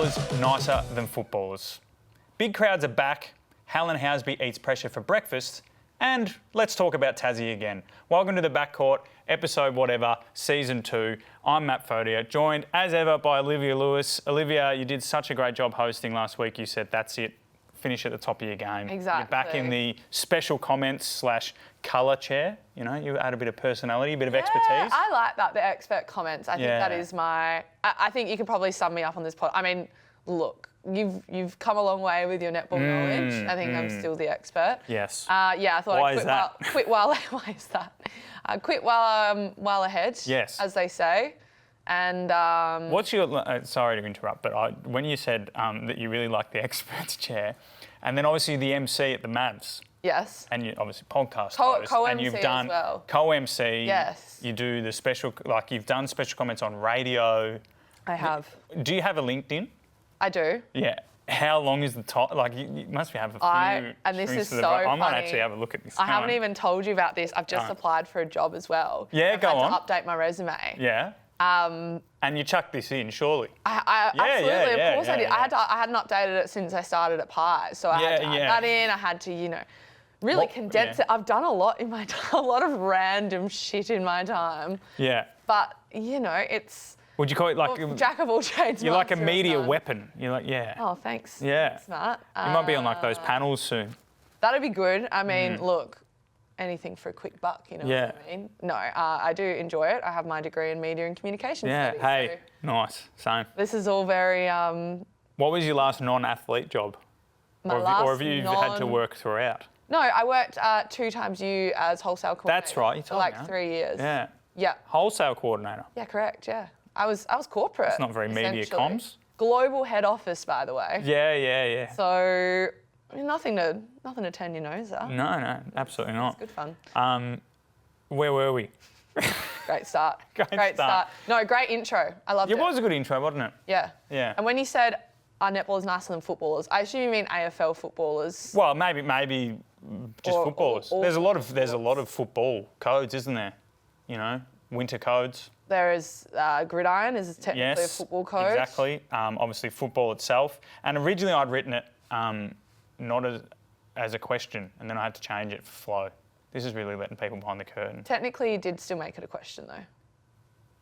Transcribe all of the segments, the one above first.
netballers nicer than footballers? Big crowds are back, Helen Housby eats pressure for breakfast, and let's talk about Tassie again. Welcome to the Backcourt, episode whatever, season 2. I'm Matt Fodia, joined as ever by Olivia Lewis. Olivia, you did such a great job hosting last week. You said that's it, finish at the top of your game. Exactly. You're back in the special comments / colour chair. You know, you add a bit of personality, a bit of expertise. I like that, the expert comments. I think that is my... I think you could probably sum me up on this pod. I mean, look, you've come a long way with your netball knowledge. I think I'm still the expert. Yes. I thought Why I'd is that? quit while... Why is that? Quit while ahead, yes, as they say. And... what's your... sorry to interrupt, but when you said that you really like the expert's chair, and then obviously the MC at the Mavs. Yes. And you obviously podcast host. Co-MC and you've done as well. Co-MC. Yes. You do the special... Like, you've done special comments on radio. I have. Do you have a LinkedIn? I do. Yeah. How long is the top? Like, you must have a few... And this is so funny. I might funny. actually have a look at this. I haven't even told you about this. I've just applied for a job as well. Yeah, I've go on. had to update my resume. Yeah. And you chucked this in, surely? Absolutely, of course I did. Yeah. I hadn't updated it since I started at Pi, so I had to add that in. I had to, really condense it. I've done a lot in my time, a lot of random shit in my time. Yeah. But, it's... Would you call it like... jack of all trades. You're like a media weapon. You're like, yeah. Oh, thanks. Yeah. Smart. You might be on like those panels soon. That'd be good. I mean, look, anything for a quick buck, what I mean? No, I do enjoy it. I have my degree in media and communications studies. Hey, nice. Same. This is all very... What was your last non-athlete job? Or have you had to work throughout? No, I worked 2 times as wholesale coordinator. That's right. You told me, 3 years. Yeah. Yeah. Wholesale coordinator. Yeah, correct. Yeah. I was corporate. It's not very media comms. Global head office, by the way. Yeah. So nothing to turn your nose at. No, absolutely not. It's good fun. Where were we? Great start. Great start. No, great intro. I loved it. It was a good intro, wasn't it? Yeah. Yeah. And when you said our netball is nicer than footballers, I assume you mean AFL footballers. Well, maybe just footballers. There's a lot of football codes, isn't there? Winter codes. There is gridiron is technically a football code. Exactly. Obviously football itself. And originally I'd written it not as a question, and then I had to change it for flow. This is really letting people behind the curtain. Technically, you did still make it a question, though.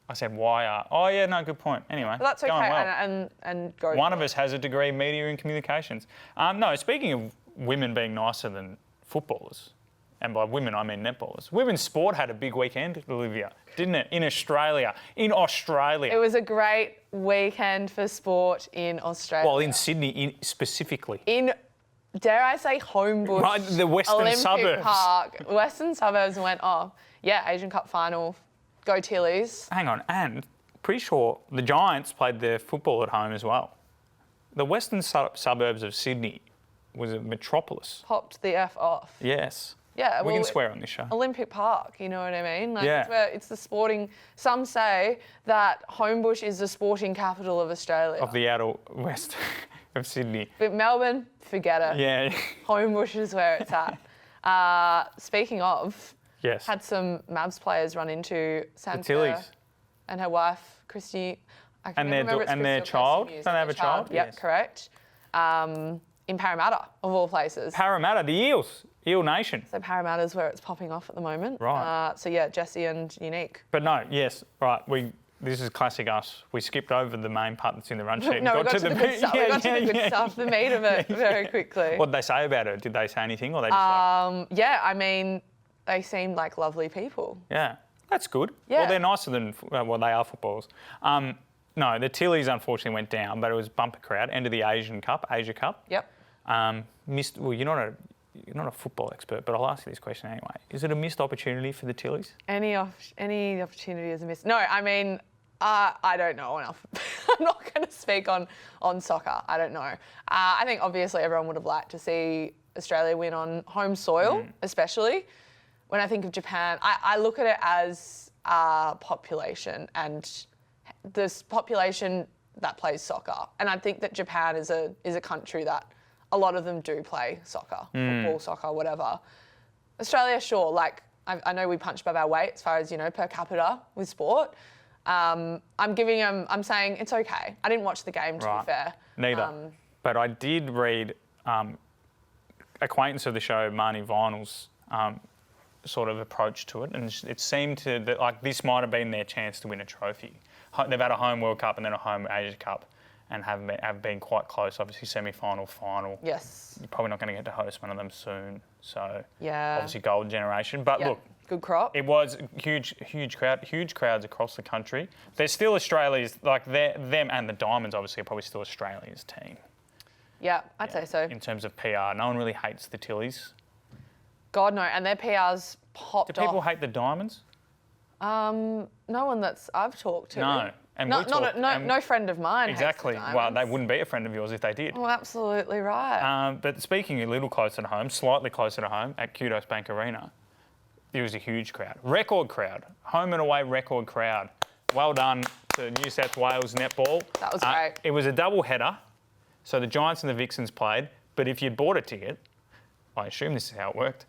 I said, why are... Oh, yeah, no, good point. Anyway, but that's okay, going well. and go... One of us has a degree in media and communications. No, speaking of women being nicer than footballers, and by women I mean netballers, women's sport had a big weekend, Olivia, didn't it? In Australia. It was a great weekend for sport in Australia. Well, in Sydney specifically. In, dare I say, Homebush. Right, the western Olympic suburbs. Park. Western suburbs went off. Yeah, Asian Cup final. Go Tillies. Hang on, and pretty sure the Giants played their football at home as well. The western suburbs of Sydney was a metropolis. Popped the F off. Yes. Yeah, we can swear on this show. Olympic Park, you know what I mean? Yeah. It's the sporting... Some say that Homebush is the sporting capital of Australia. Of the outer west of Sydney. But Melbourne, forget it. Yeah. Homebush is where it's at. Speaking of... Yes. Had some Mavs players run into Sam Tillies and her wife, Christy. And their child. Don't they have a child? Yep, yes. Correct. In Parramatta, of all places. Parramatta, the Eels. Eel Nation. So Parramatta's where it's popping off at the moment. Right. Jesse and Unique. But no, yes, right. This is classic us. We skipped over the main part that's in the run sheet. No, we got to the good stuff. We got to the good stuff, the meat of it, very quickly. What did they say about it? Did they say anything, or they just Yeah, I mean, they seemed like lovely people. Yeah, that's good. Yeah. Well, they're nicer than they are footballers. No, the Tillies unfortunately went down, but it was bumper crowd. End of the Asia Cup. Yep. Well, you're not a football expert, but I'll ask you this question anyway. Is it a missed opportunity for the Tillies? Any opportunity is a miss. No, I mean, I don't know enough. I'm not going to speak on soccer. I don't know. I think obviously everyone would have liked to see Australia win on home soil, especially. When I think of Japan, I look at it as population and this population that plays soccer. And I think that Japan is a country that a lot of them do play soccer, football, soccer, whatever. Australia, sure, like I know we punch above our weight as far as, per capita with sport. I'm giving them. I'm saying it's okay. I didn't watch the game, to Right. be fair. Neither. But I did read acquaintance of the show, Marnie Vinyl's sort of approach to it, and it seemed that like this might have been their chance to win a trophy. They've had a home World Cup and then a home Asia Cup, and have been quite close. Obviously, semi-final, final. Yes. You're probably not going to get to host one of them soon. So Yeah. obviously, golden generation. But Yeah. look, Good crop. it was huge crowds across the country. They're still Australia's, like them and the Diamonds obviously are probably still Australia's team. Yeah, I'd say so. In terms of PR, no one really hates the Tillies. God, no. And their PR's popped Do people off. hate the Diamonds? No one that's I've talked to. No. And No, we talk, no friend of mine. hates the exactly. Well, Diamonds. they wouldn't be a friend of yours if they did. Oh, absolutely right. But speaking a little closer to home, slightly closer to home, at Kudos Bank Arena, there was a huge crowd. Record crowd. Home and away record crowd. Well done to New South Wales Netball. That was great. It was a double header. So the Giants and the Vixens played. But if you'd bought a ticket, I assume this is how it worked,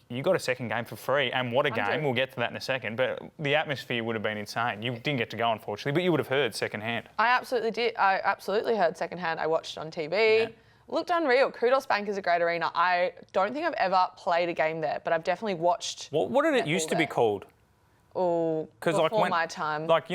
you got a second game for free. And what a game. 100. We'll get to that in a second. But the atmosphere would have been insane. You didn't get to go, unfortunately, but you would have heard secondhand. I absolutely did. I absolutely heard secondhand. I watched it on TV. Yeah. Looked unreal. Kudos Bank is a great arena. I don't think I've ever played a game there, but I've definitely watched. What did it netball used to be there. called? Oh, before my time. Like,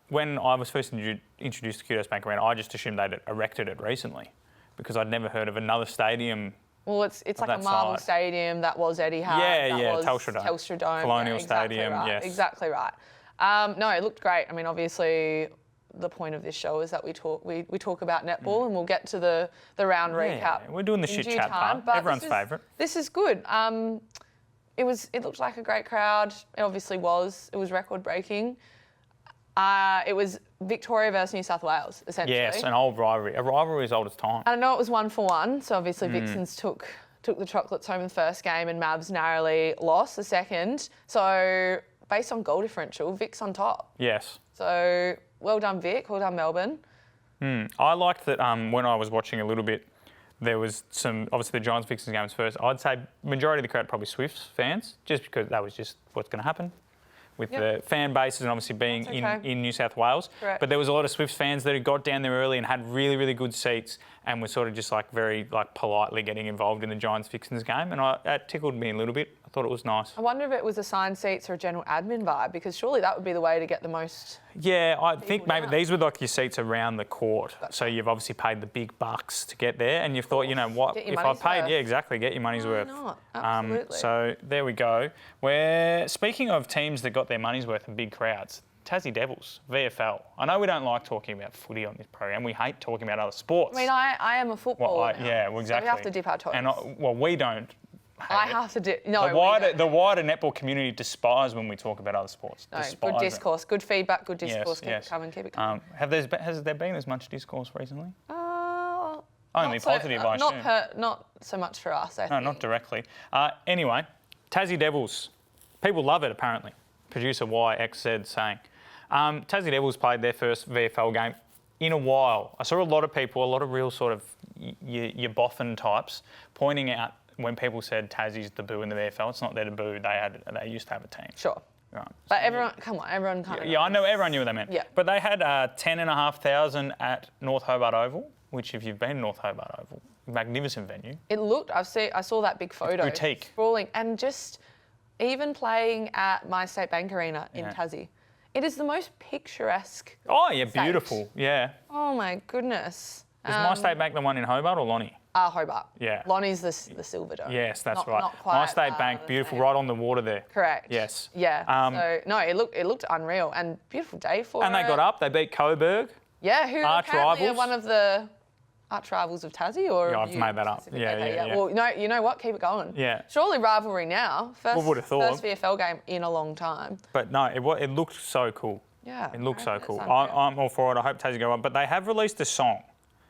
when I was first introduced to Kudos Bank Arena, I just assumed they'd erected it recently because I'd never heard of another stadium. Well, it's like a that marble side. stadium that was Etihad. Yeah, that was Telstra Dome. Telstra Dome. Colonial yeah, exactly Stadium, right, yes. Exactly right. No, it looked great. I mean, obviously, the point of this show is that we talk about netball, and we'll get to the round recap. We're doing the in shit due chat time, part. but Everyone's favourite. This is good. It looked like a great crowd. It obviously was. It was record breaking. It was Victoria versus New South Wales, essentially. Yes, an old rivalry. A rivalry as old as time. And I know it was 1-1, so obviously Vixens took the chocolates home in the first game and Mavs narrowly lost the second. So based on goal differential, Vic's on top. Yes. So well done, Vic. Well done, Melbourne. I liked that when I was watching a little bit, there was some, obviously the Giants Vixens games first. I'd say majority of the crowd probably Swifts fans, just because that was just what's going to happen with the fan bases and obviously being That's okay. in New South Wales. Correct. But there was a lot of Swifts fans that had got down there early and had really, really good seats and were sort of just like very like politely getting involved in the Giants Vixens game. And that tickled me a little bit. I thought it was nice. I wonder if it was assigned seats or a general admin vibe, because surely that would be the way to get the most. Yeah, I think maybe down. these were like your seats around the court. So you've obviously paid the big bucks to get there, and you've thought, you know what, Get your if I money's paid, worth. yeah, exactly, get your money's worth. not? Absolutely. So there we go. We're speaking of teams that got their money's worth and big crowds. Tassie Devils, VFL. I know we don't like talking about footy on this program. We hate talking about other sports. I mean, I am a footballer. now, yeah, well, exactly. So we have to dip our toes. And we don't. I hate it. have to dip. No, The we wider, don't. the wider netball community despise when we talk about other sports. No, Despise good it. discourse, good feedback, good discourse. Keep yes. it coming, keep it coming. Has there been as much discourse recently? Only Only positive, I assume. Not so much for us, I No, think. not directly. Anyway, Tassie Devils. People love it, apparently. Producer YXZ saying. Tassie Devils played their first VFL game in a while. I saw a lot of people, a lot of real sort of your boffin types, pointing out when people said Tassie's debut in the VFL, it's not their debut. They used to have a team. Sure. Right. But everyone, come on, everyone kind of. Yeah, I know everyone knew what they meant. Yeah. But they had 10,500 at North Hobart Oval, which if you've been to North Hobart Oval, magnificent venue. It looked. I saw that big photo. boutique. Sprawling, and just even playing at My State Bank Arena in Yeah. Tassie, it is the most picturesque. Oh, yeah, State. beautiful. Yeah. Oh my goodness. Is My State Bank the one in Hobart or Lonnie? Hobart. Yeah. Lonnie's the silver dome. Yes, that's Not- right. Not quite, My State Bank, the beautiful, same. right on the water there. Correct. Yes. Yeah. Um, So no, it looked unreal and beautiful day for And it. they got up, they beat Coburg. Yeah, who Arch apparently are rivals. one of the arch rivals of Tassie, or Yeah, have I've you made that up. specifically- Yeah, okay, yeah, yeah. Well, you know what? Keep it going. Yeah. Surely rivalry now. First, would have thought? First VFL game in a long time. But no, it looked so cool. Yeah. It looked so it's cool. unreal. I'm all for it. I hope Tassie go on. But they have released a song.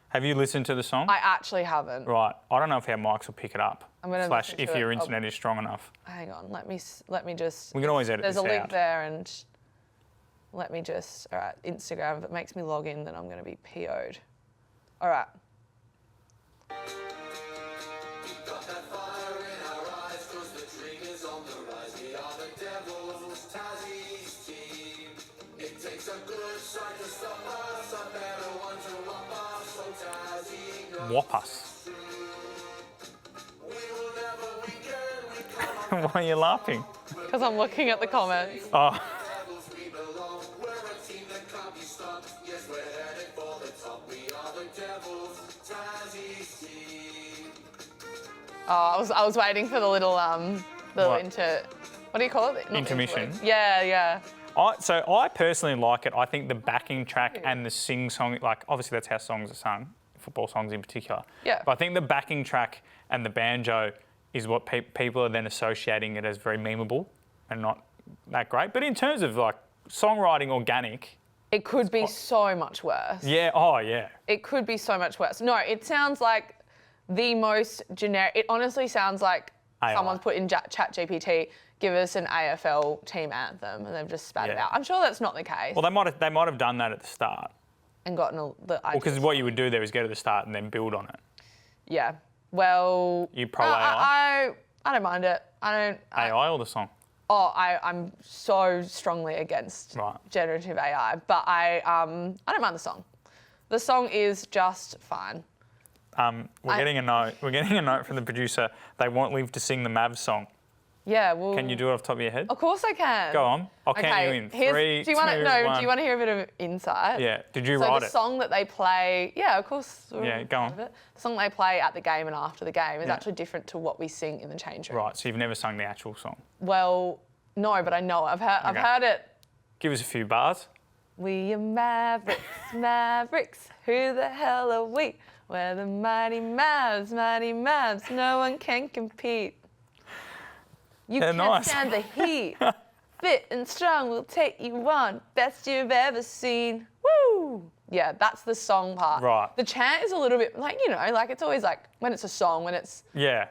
Have you listened to the song? I actually haven't. Right. I don't know if our mics will pick it up. I'm gonna Slash listen if to your it. internet is strong enough. Hang on. Let me just. We can always edit There's this a link out. there, and let me just. All right, Instagram. If it makes me log in, then I'm going to be PO'd. All right. Got that fire in our eyes 'cause the dream is on the rise. We are the Devils, Tassie's team. It's a good sight to stop us, a better one to whop us, so Tassie knows Whop us. we will never weaken, we come on Why are you laughing? Because I'm looking at the comments. Oh, levels we belong. We're a team that can't be stopped. Yes, we're headed for the top. We are the Devils, Tassie's team. Oh, I was waiting for the little What? what do you call it? Not Intermission? interlude. Yeah. so I personally like it. I think the backing track and the sing song, like obviously that's how songs are sung, football songs in particular. Yeah. But I think the backing track and the banjo is what people are then associating it as very memeable and not that great. But in terms of like songwriting organic, It could be so much worse. yeah, oh yeah. It could be so much worse. No, it sounds like the most generic. It honestly sounds like AI. someone's put in ChatGPT, give us an AFL team anthem, and they've just spat it Yeah. out. I'm sure that's not the case. Well, they might have done that at the start. And gotten the idea. Because what you would do there is go to the start and then build on it. Yeah. Well. You pro AI? I don't mind it. AI or the song? I'm so strongly against Right. generative AI, but I don't mind the song. The song is just fine. We're getting a note. We're getting a note from the producer. They want Liv to sing the Mavs song. Yeah, well. Can you do it off the top of your head? Of course I can. Go on. I'll count you in. Three, do you want two, to no? one. Do you want to hear a bit of insight? Yeah. Did you So write the it? song that they play, yeah, of course. Yeah, go on. The song they play at the game and after the game is Yeah. actually different to what we sing in the change room. Right. So you've never sung the actual song. Well, no, but I know it. I've Okay. heard it. Give us a few bars. We are Mavericks, Mavericks. Who the hell are we? We're the mighty Mavs. No one can compete. You They're can't nice. stand the heat. Fit and strong, we'll take you on. Best you've ever seen. Woo! Yeah, that's the song part. Right. The chant is a little bit like, like it's always like when it's a song, when it's, Yeah.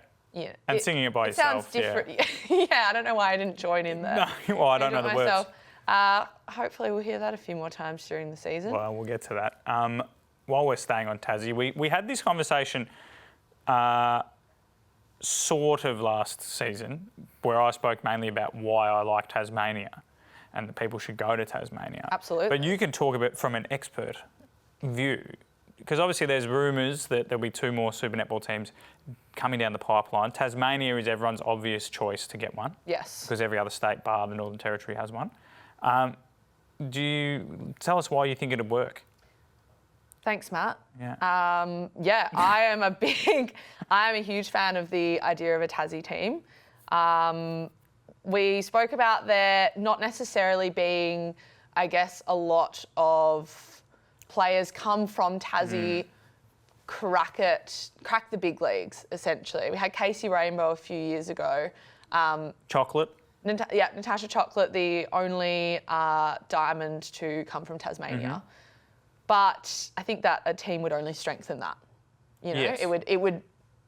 And singing it by yourself. sounds different. Yeah, I don't know why I didn't join in there. No, well, I don't know the words. Hopefully we'll hear that a few more times during the season. Well, we'll get to that. While we're staying on Tassie, we had this conversation sort of last season where I spoke mainly about why I like Tasmania and that people should go to Tasmania. Absolutely. But you can talk about from an expert view, because obviously there's rumours that there'll be 2 more Super Netball teams coming down the pipeline. Tasmania is everyone's obvious choice to get one. Yes. Because every other state bar the Northern Territory has one. Do you tell us why you think it'd work? Thanks, Matt. Yeah. I am a huge fan of the idea of a Tassie team. We spoke about there not necessarily being, I guess, a lot of players come from Tassie, crack the big leagues, essentially. We had Casey Rainbow a few years ago. Chocolate? Natasha Chocolate, the only diamond to come from Tasmania. But I think that a team would only strengthen that. Yes. It would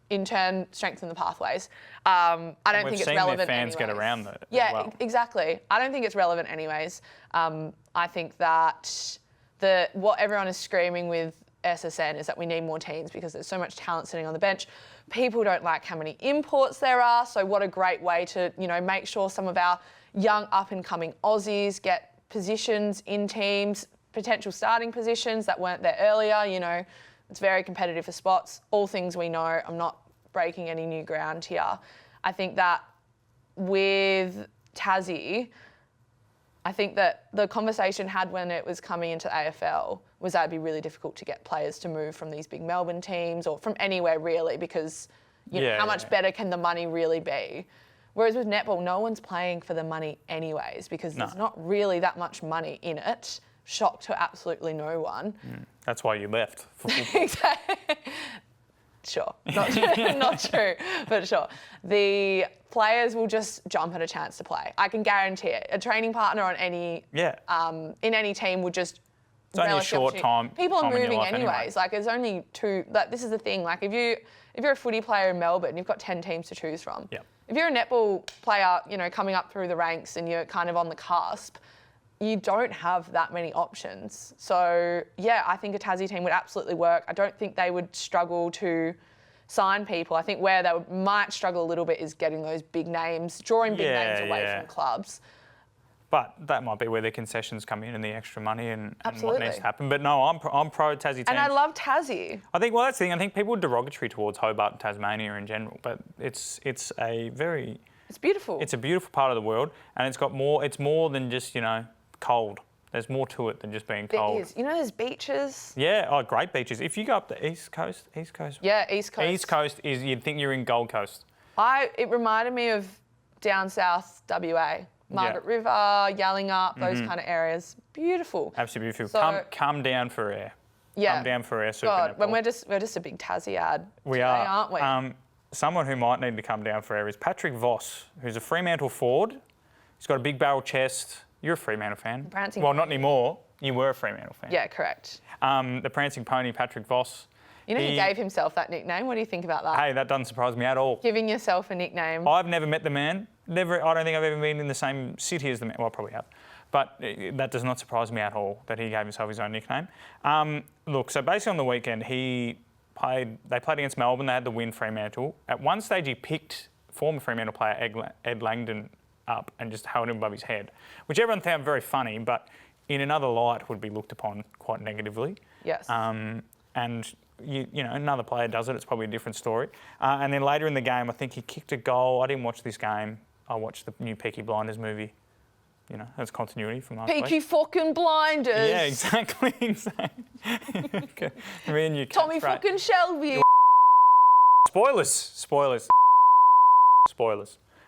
in turn strengthen the pathways. I don't think it's relevant Their fans anyways. get around that. Yeah, as well. exactly. I don't think it's relevant anyways. I think that what everyone is screaming with SSN is that we need more teams because there's so much talent sitting on the bench. People don't like how many imports there are. So what a great way to, make sure some of our young up and coming Aussies get positions in teams, potential starting positions that weren't there earlier. It's very competitive for spots. All things we know. I'm not breaking any new ground here. I think that with Tassie, I think that the conversation had when it was coming into AFL was that it'd be really difficult to get players to move from these big Melbourne teams or from anywhere really because how much better can the money really be? Whereas with netball, no one's playing for the money anyways because there's not really that much money in it. Shock to absolutely no one. That's why you left for football. Exactly. Sure, not true, but sure. The players will just jump at a chance to play. I can guarantee it. A training partner on any in any team would just. It's only a short time. People are time in your moving life anyways. anyway. Like there's only 2. Like this is the thing. Like if you're a footy player in Melbourne, you've got 10 teams to choose from. Yep. If you're a netball player, coming up through the ranks and you're kind of on the cusp, you don't have that many options. So, I think a Tassie team would absolutely work. I don't think they would struggle to sign people. I think where they might struggle a little bit is getting those big names, drawing big names away from clubs. But that might be where the concessions come in and the extra money and what Absolutely. needs to happen. But no, I'm pro Tassie teams. And I love Tassie. I think, well, that's the thing. I think people are derogatory towards Hobart and Tasmania in general, but it's a very... It's beautiful. It's a beautiful part of the world, and it's got more... It's more than just, cold. There's more to it than just being cold. There is. There's beaches. Yeah, great beaches. If you go up the East Coast... Yeah, East Coast. East Coast is... You'd think you're in Gold Coast. It reminded me of down south WA. Margaret River, Yallingup, those kind of areas. Beautiful. Absolutely beautiful. So- Come down for air. Yeah. Come down for air. Super God, when netball. we're just a big Tassie ad. We today, are. aren't we? Someone who might need to come down for air is Patrick Voss, who's a Fremantle forward. He's got a big barrel chest. You're a Fremantle fan. Prancing Well, not anymore. You were a Fremantle fan. Yeah, correct. The Prancing Pony, Patrick Voss. He gave himself that nickname. What do you think about that? Hey, that doesn't surprise me at all. Giving yourself a nickname. I've never met the man. I don't think I've ever been in the same city as the man. Well, I probably have. But that does not surprise me at all that he gave himself his own nickname. Look, so basically on the weekend, they played against Melbourne. They had the win, Fremantle. At one stage, he picked former Fremantle player Ed Langdon up and just held him above his head, which everyone found very funny, but in another light would be looked upon quite negatively. Yes. And another player does it, it's probably a different story. And then later in the game, I think he kicked a goal. I didn't watch this game. I watched the new Peaky Blinders movie. That's continuity from last week. Peaky fucking Blinders. Yeah, exactly. Okay. Me and you. Tommy fucking Shelby. Spoilers.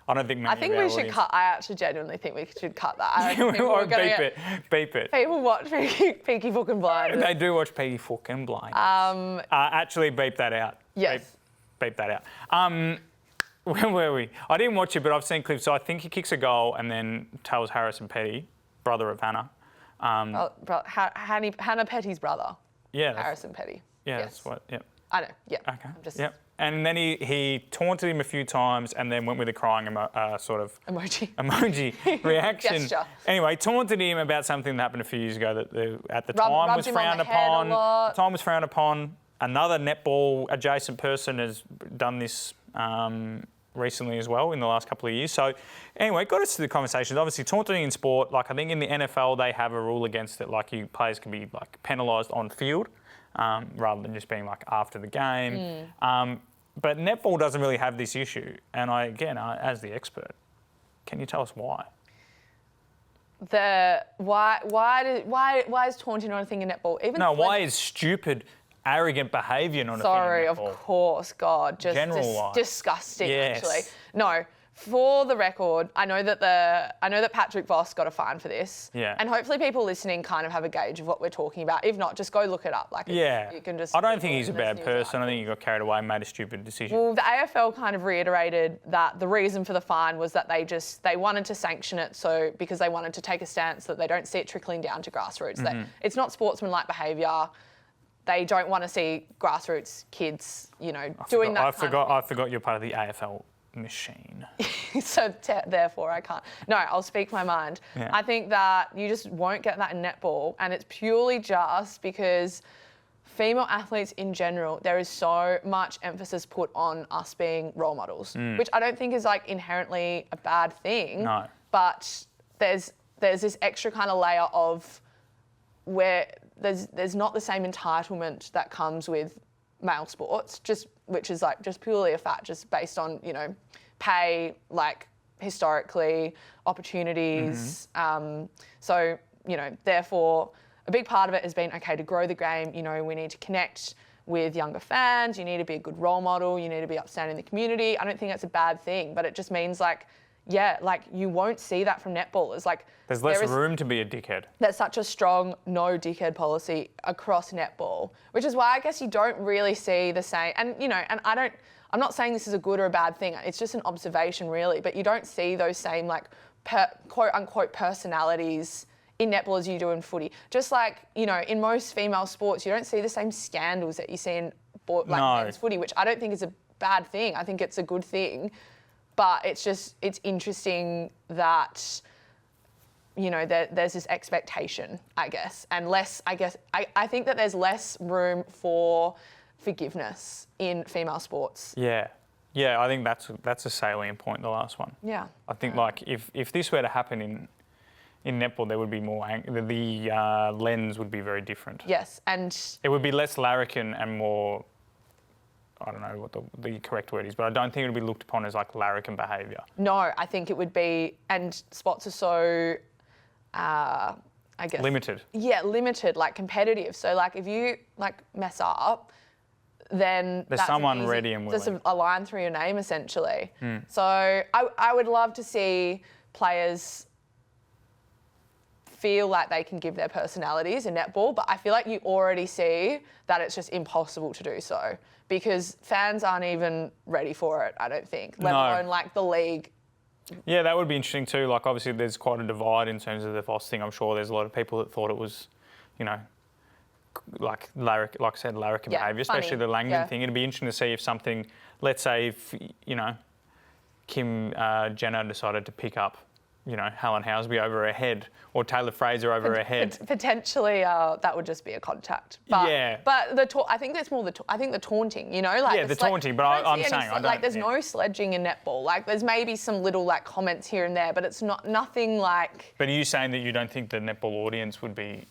I don't think many I think of our we should audience- cut. I actually genuinely think we should cut that. I reckon people Or are gonna beep it. People watch Peaky fucking Blinders. They do watch Peaky fucking Blinders. Actually, beep that out. Yes. Beep that out. Where were we? I didn't watch it, but I've seen clips. So I think he kicks a goal and then tells Harrison Petty, brother of Hannah. Hannah Petty's brother. Yeah. Harrison Petty. Yeah, Yes. that's what. Yep. I know. Yeah. Okay. I'm just Yep. And then he taunted him a few times and then went with a crying sort of emoji reaction. Gesture. Anyway, taunted him about something that happened a few years ago that at the time Rubbed was him on frowned the head a upon. lot. The time was frowned upon. Another netball adjacent person has done this recently as well in the last couple of years. So anyway, got us to the conversations. Obviously, taunting in sport, like I think in the NFL they have a rule against it. Like players can be like penalised on field. Rather than just being like after the game. But netball doesn't really have this issue. And as the expert, can you tell us why? Why is taunting not a thing in netball? Why is stupid, arrogant behaviour not a thing in netball? Of course, God, just disgusting. Yes. Actually, no. For the record, I know that Patrick Voss got a fine for this. Yeah. And hopefully people listening kind of have a gauge of what we're talking about. If not, just go look it up. You can just. I don't think he's a Google it bad and there's news person. I think he got carried away and made a stupid decision. Well, the AFL kind of reiterated that the reason for the fine was that they wanted to sanction it because they wanted to take a stance that they don't see it trickling down to grassroots. That it's not sportsmanlike behaviour. They don't want to see grassroots kids, doing that. I forgot you're part of the AFL machine. So therefore I can't. No, I'll speak my mind. Yeah. I think that you just won't get that in netball, and it's purely just because female athletes in general, there is so much emphasis put on us being role models, which I don't think is inherently a bad thing. No. But there's this extra kind of layer of where there's not the same entitlement that comes with male sports, which is just purely a fact, just based on pay, historically, opportunities. So therefore, a big part of it has been to grow the game. We need to connect with younger fans. You need to be a good role model. You need to be upstanding in the community. I don't think that's a bad thing, but it just means you won't see that from netballers. There's less room to be a dickhead. There's such a strong no dickhead policy across netball, which is why I guess you don't really see the same. And I'm not saying this is a good or a bad thing. It's just an observation, really. But you don't see those same quote unquote personalities in netball as you do in footy. Just in most female sports, you don't see the same scandals that you see in men's footy, which I don't think is a bad thing. I think it's a good thing. But it's interesting that, there's this expectation, I guess, and less, I think that there's less room for forgiveness in female sports. Yeah. Yeah, I think that's a salient point, the last one. Yeah. I think if this were to happen In netball, there would be more. The lens would be very different. Yes, and It would be less larrikin and more. I don't know what the correct word is, but I don't think it would be looked upon as like larrikin behaviour. no, I think it would be, and spots are so, I guess. Limited. Yeah, limited, like competitive. So like if you like mess up, then There's that's an someone easy- ready and There's willing. a line through your name essentially. So I would love to see players feel like they can give their personalities in netball, but I feel like you already see that it's just impossible to do so because fans aren't even ready for it, I don't think, let No. alone like the league. Yeah, that would be interesting too. Like, obviously, there's quite a divide in terms of the Voss thing. I'm sure there's a lot of people that thought it was, you know, like I said, larrikin Yeah, behaviour, funny. especially the Langdon Yeah. thing. It'd be interesting to see if something, let's say, if, you know, Kim Jenner decided to pick up, you know, Helen Housby over her head or Taylor Fraser over her head. Potentially, that would just be a contact. But, Yeah. But I think there's more the taunting, you know, like Yeah, the taunting, but I'm see any saying I don't- like there's yeah. no sledging in netball. Like there's maybe some little like comments here and there, but it's nothing like. But are you saying that you don't think the netball audience would be,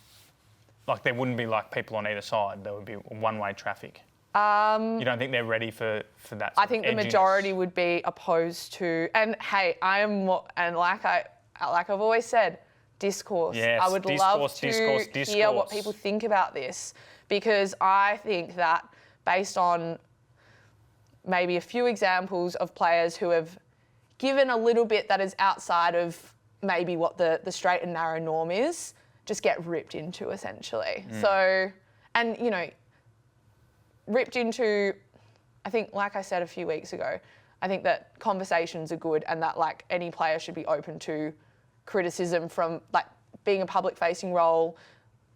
like, there wouldn't be like people on either side? There would be one-way traffic. You don't think they're ready for that? I think the majority would be opposed to, and hey, I am more, and like I've always said, discourse. Yes, I would love to discourse. hear what people think about this because I think that based on maybe a few examples of players who have given a little bit that is outside of maybe what the straight and narrow norm is, just get ripped into essentially. So, and you know, ripped into, I think, like I said a few weeks ago, I think that conversations are good and that like any player should be open to criticism from like being a public facing role.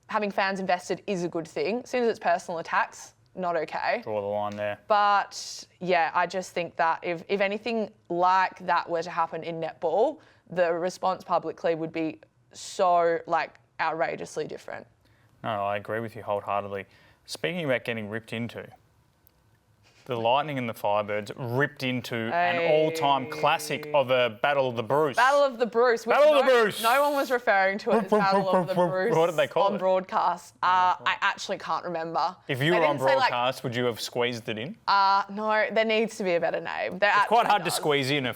Having fans invested is a good thing. As soon as it's personal attacks, not okay. Draw the line there. But yeah, I just think that if anything like that were to happen in netball, the response publicly would be so like outrageously different. No, I agree with you wholeheartedly. Speaking about getting ripped into, the Lightning and the Firebirds ripped into an all-time classic of a Battle of the Bruce. Battle of the Bruce. Which Battle of the Bruce. No one was referring to it as Battle of the Bruce. What did they call on it? broadcast? I actually can't remember. If you They were on didn't say, like, broadcast, would you have squeezed it in? no, there needs to be a better name. It's quite hard to squeeze in a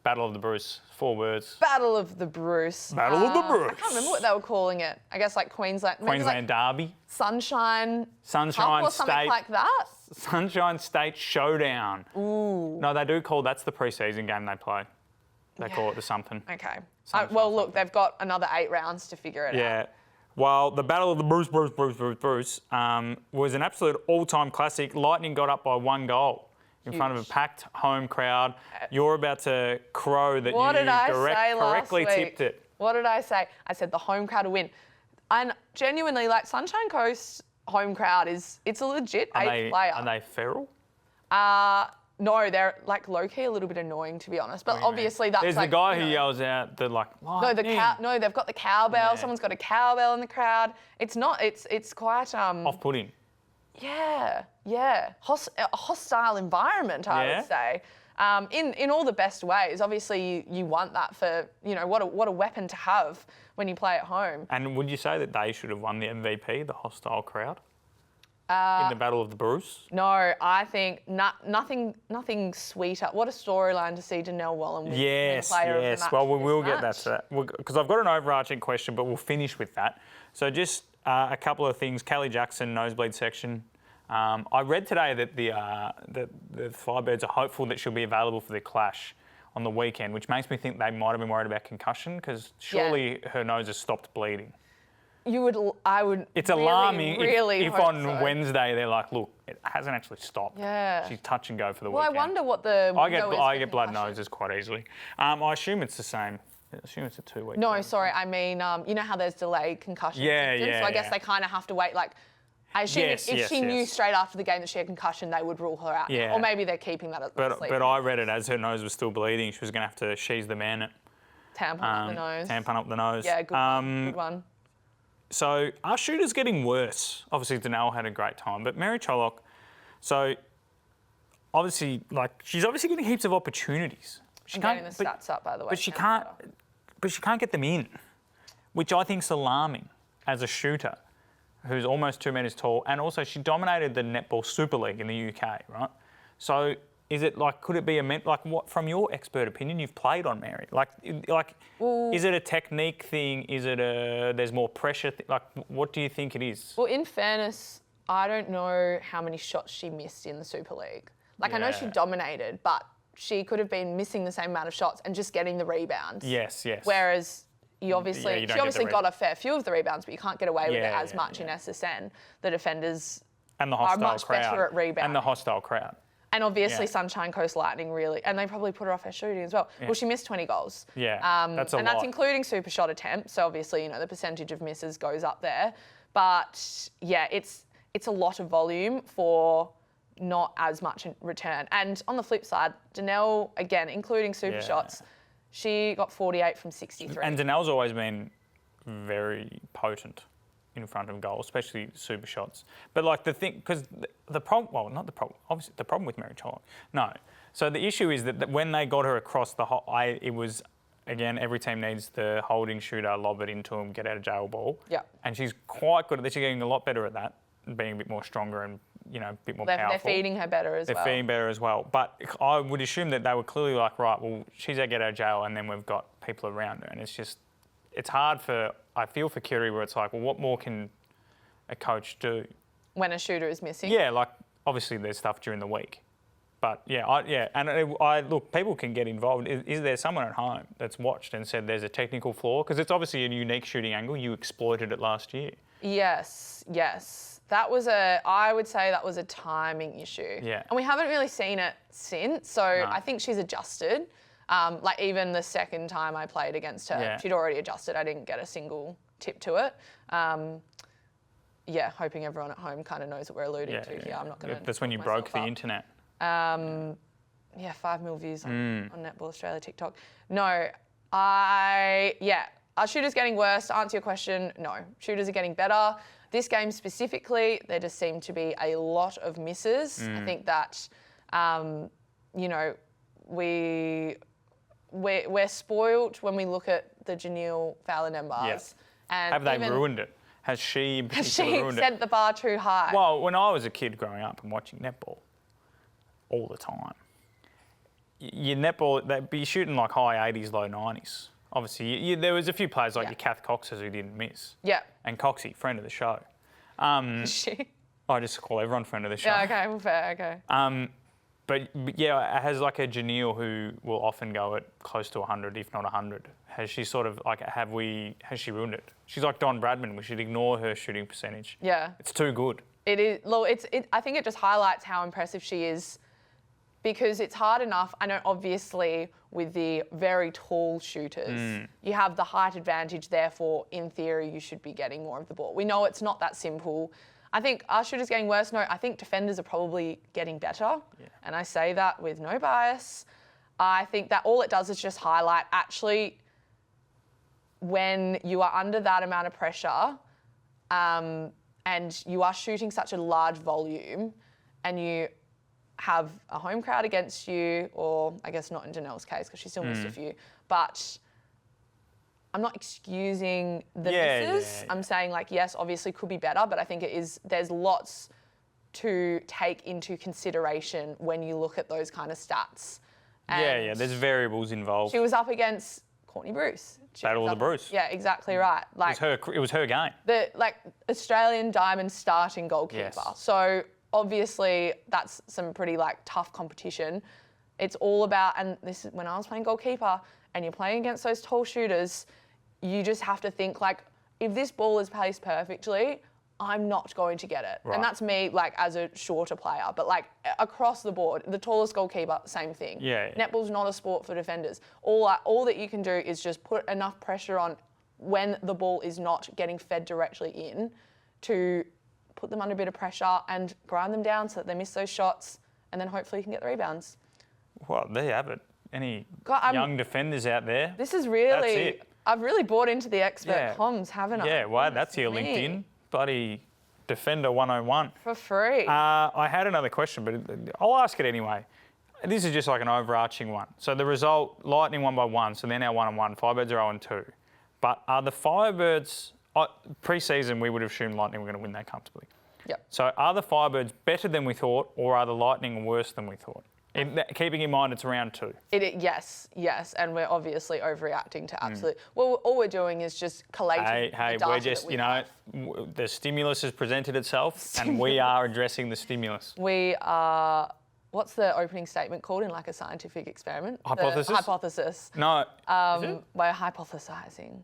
Battle of the Bruce. 4 words. Battle of the Bruce. Battle of the Bruce. I can't remember what they were calling it. I guess like Queensland. Maybe Queensland like Derby. Sunshine. Sunshine Cup or something State. like that. Sunshine State Showdown. Ooh. No, they do call, that's the pre-season game they play. They call it the something. Okay. Sunshine Well, look, something. they've got another 8 rounds to figure it out. Yeah. Well, the Battle of the Bruce was an absolute all-time classic. Lightning got up by 1 goal in front of a packed home crowd. You're about to crow that What you did I say correctly last week? tipped it. What did I say? I said the home crowd will win. And genuinely, like Sunshine Coast home crowd it's a legit eighth player. Are they feral? No, they're like low-key a little bit annoying to be honest. But obviously that's There's like, the guy you who know, yells out the like. No, they've got the cowbell. Yeah. Someone's got a cowbell in the crowd. It's not. It's quite Off-putting. Yeah. A hostile environment, I would say. In all the best ways. Obviously, you want that for, you know, what a weapon to have when you play at home. And would you say that they should have won the MVP, the hostile crowd, in the Battle of the Bruce? No, I think nothing sweeter. What a storyline to see Janelle Wallen win Yes, player of the yes. match Well, we this will get that match. to that because I've got an overarching question, but we'll finish with that. So just a couple of things. Kelly Jackson, nosebleed section. I read today that the Firebirds are hopeful that she'll be available for the clash on the weekend, which makes me think they might have been worried about concussion because surely her nose has stopped bleeding. I would. It's really, alarming really if hope on so. Wednesday they're like, look, it hasn't actually stopped. Yeah. She's touch and go for the Well, weekend. I wonder what the I window is get for blood concussion. noses quite easily. I assume it's the same. I assume it's a 2-week. No, sorry. I mean, you know how there's delayed concussion symptoms? So I guess they kind of have to wait. Like, I assume if she knew straight after the game that she had concussion, they would rule her out. Yeah. Or maybe they're keeping that at the But I read it as her nose was still bleeding. She was going to have to she's the man it. Tampon up the nose. Tampon up the nose. Yeah, good one. So our shooter's getting worse. Obviously, Danelle had a great time, but Mary Chollock, so obviously, like she's obviously getting heaps of opportunities. I'm getting the stats up, by the way. But she can't get them in. which I think's alarming as a shooter who's almost 2 metres tall, and also she dominated the Netball Super League in the UK, right? So is it like, could it be what, from your expert opinion, you've played on Mary? Is it a technique thing? Is it there's more pressure? What do you think it is? Well, in fairness, I don't know how many shots she missed in the Super League. I know she dominated, but she could have been missing the same amount of shots and just getting the rebounds. Yes. Whereas she obviously got a fair few of the rebounds, but you can't get away with it as much in SSN. The defenders and the are hostile much crowd. better at rebounding. And the hostile crowd. And obviously Sunshine Coast Lightning really, and they probably put her off her shooting as well. Yeah. Well, she missed 20 goals. Yeah, that's a lot. And that's including super shot attempts. So obviously, the percentage of misses goes up there. But yeah, it's a lot of volume for not as much in return. And on the flip side, Danelle, again, including super shots, she got 48 from 63. And Danelle's always been very potent in front of goal, especially super shots. But the thing, because the problem, well, not the problem, obviously the problem with Mary Chollock, no. So the issue is that when they got her across the it was, again, every team needs the holding shooter, lob it into him, get out of jail ball. Yeah. And she's quite good at this. She's getting a lot better at that, being a bit more stronger and, a bit more powerful. They're feeding her better as well. They're feeding better as well. But I would assume that they were clearly like, right, well, she's out, get out of jail, and then we've got people around her. And it's hard I feel for Kiri where it's like, well, what more can a coach do? When a shooter is missing? Yeah, obviously there's stuff during the week. But look, people can get involved. Is there someone at home that's watched and said there's a technical flaw? Because it's obviously a unique shooting angle. You exploited it last year. Yes. I would say that was a timing issue. Yeah. And we haven't really seen it since. So I think she's adjusted. Even the second time I played against her, she'd already adjusted. I didn't get a single tip to it. Hoping everyone at home kind of knows what we're alluding to here. I'm not going to. That's when you broke the internet. 5 million views on Netball Australia TikTok. No, are shooters getting worse? To answer your question, no. Shooters are getting better. This game specifically, there just seem to be a lot of misses. I think that, we're spoilt when we look at the Janelle Fowler bars. Yes. And have they ruined it? Has she in particular ruined it? Set the bar too high? Well, when I was a kid growing up and watching netball all the time, your netball, they'd be shooting like high 80s, low 90s. Obviously, there was a few players like your Kath Coxes who didn't miss. Yeah. And Coxie, friend of the show. Is she? I just call everyone friend of the show. Yeah, okay, well, fair, okay. But yeah, it has like a Janelle who will often go at close to 100, if not 100. Has she sort of has she ruined it? She's like Don Bradman. We should ignore her shooting percentage. Yeah. It's too good. It is. I think it just highlights how impressive she is, because it's hard enough. I know, obviously, with the very tall shooters, you have the height advantage. Therefore, in theory, you should be getting more of the ball. We know it's not that simple. I think our shooters getting worse. No, I think defenders are probably getting better. Yeah. And I say that with no bias. I think that all it does is just highlight, actually, when you are under that amount of pressure, and you are shooting such a large volume, and you have a home crowd against you, or I guess not in Janelle's case because she still missed a few, but I'm not excusing the misses. I'm saying, yes, obviously could be better, but I think there's lots to take into consideration when you look at those kind of stats. And there's variables involved. she was up against Courtney Bruce. Battle of the Bruce. Yeah, exactly right. It was her game. The Australian Diamond starting goalkeeper. Yes. So obviously that's some pretty tough competition. It's all about, and this is when I was playing goalkeeper and you're playing against those tall shooters, you just have to think if this ball is placed perfectly, I'm not going to get it. Right. And that's me as a shorter player, but across the board, the tallest goalkeeper, same thing. Yeah. Netball's not a sport for defenders. All that you can do is just put enough pressure on when the ball is not getting fed directly in to put them under a bit of pressure and grind them down so that they miss those shots, and then hopefully you can get the rebounds. Well, there you have it. Any young defenders out there? This is really... That's it. I've really bought into the expert comms, haven't I? Yeah, well, that's your LinkedIn. Bloody Defender 101. For free. I had another question, but I'll ask it anyway. This is just an overarching one. So the result, Lightning won by 1, so they're now 1-1. Firebirds are 0-2. But are the Firebirds, pre-season we would have assumed Lightning were going to win that comfortably. Yep. So are the Firebirds better than we thought, or are the Lightning worse than we thought? Keeping in mind it's round 2. Yes, and we're obviously overreacting to absolute. Well, all we're doing is just collating Hey, the data we're just, that the stimulus has presented itself, and we are addressing the stimulus. we are. What's the opening statement called in like a scientific experiment? Hypothesis? The hypothesis. No, is it? We're hypothesizing.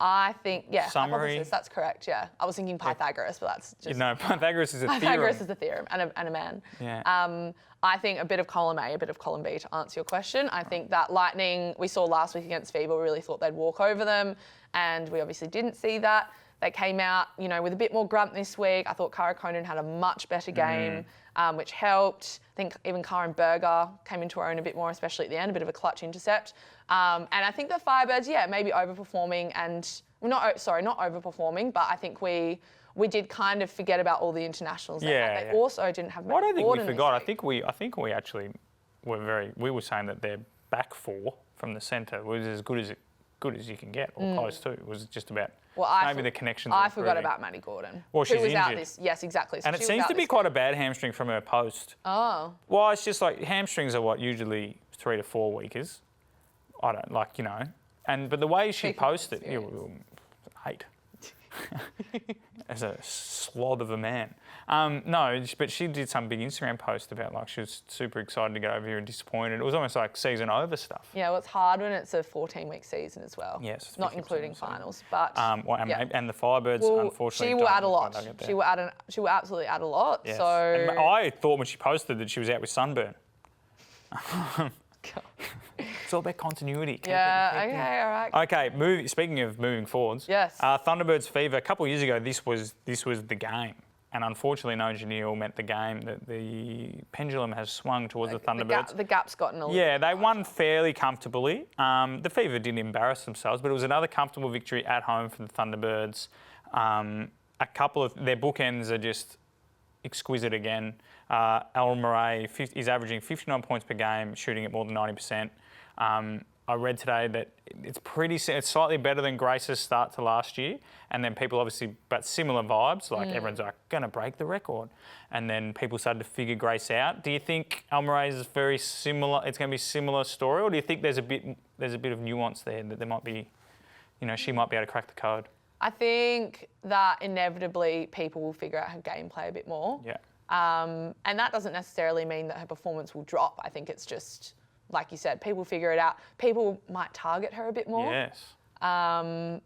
I think, yeah, Summary. hypothesis, that's correct, yeah. I was thinking Pythagoras, but that's just... No, Pythagoras is a Pythagoras theorem. is a theorem and a man. Yeah. I think a bit of column A, a bit of column B to answer your question. I think that Lightning, we saw last week against Feeble, we really thought they'd walk over them, and we obviously didn't see that. They came out, with a bit more grunt this week. I thought Kara Conan had a much better game, which helped. I think even Karen Berger came into her own a bit more, especially at the end, a bit of a clutch intercept. And I think the Firebirds, maybe overperforming and, not overperforming, but I think we did kind of forget about all the internationals. They also didn't have. Well, I don't think we Gordon forgot. this I think we actually we were saying that their back 4 from the centre was as good as you can get, or close to. It was just about maybe the connections. I forgot about Maddie Gordon. Well, she's who was injured. out this. Yes, exactly. So And it she was seems out to be this quite a bad hamstring from her post. Oh. Well, it's just like hamstrings are what usually 3 to 4 weekers. I don't but the way she People posted, 8. As a slob of a man. But she did some big Instagram post about she was super excited to get over here and disappointed. It was almost like season over stuff. Yeah, well, it's hard when it's a 14-week season as well. Yes, not including finals, but and the Firebirds, unfortunately, she will add a lot. There. She will absolutely add a lot. Yes. So and I thought when she posted that she was out with sunburn. It's all about continuity. Okay, all right. Okay, speaking of moving forwards. Yes. Thunderbirds Fever. A couple of years ago, this was the game. And unfortunately, no Janelle meant the game that the pendulum has swung towards the Thunderbirds. The gap's gotten a little. Yeah, they won fairly comfortably. The Fever didn't embarrass themselves, but it was another comfortable victory at home for the Thunderbirds. A couple of their bookends are just exquisite again. Al Murray is averaging 59 points per game, shooting at more than 90%. I read today that it's slightly better than Grace's start to last year, and then people obviously, but similar vibes, everyone's like, gonna break the record. And then people started to figure Grace out. Do you think Al Murray is very similar, it's gonna be a similar story, or do you think there's a bit of nuance there that there might be, she might be able to crack the code? I think that inevitably people will figure out her gameplay a bit more. Yeah. And that doesn't necessarily mean that her performance will drop. I think it's just, like you said, people figure it out. People might target her a bit more. Yes. I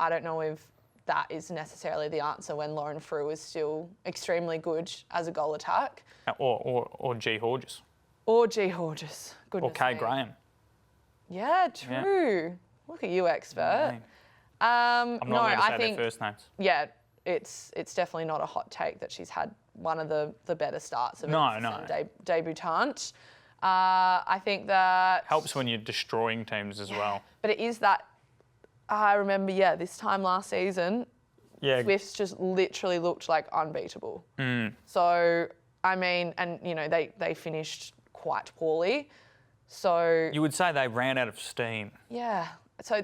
don't know if that is necessarily the answer when Lauren Frew is still extremely good as a goal attack. Or G. Horges. Or G. Horges. Goodness Or Kay me. Graham. Yeah, true. Look at you, expert. I'm not allowed to say I think their first names. Yeah, it's definitely not a hot take that she's had one of the better starts of debutante. I think that helps when you're destroying teams as well. But it is that I remember, this time last season, Swifts just literally looked like unbeatable. So they finished quite poorly. So you would say they ran out of steam. Yeah. So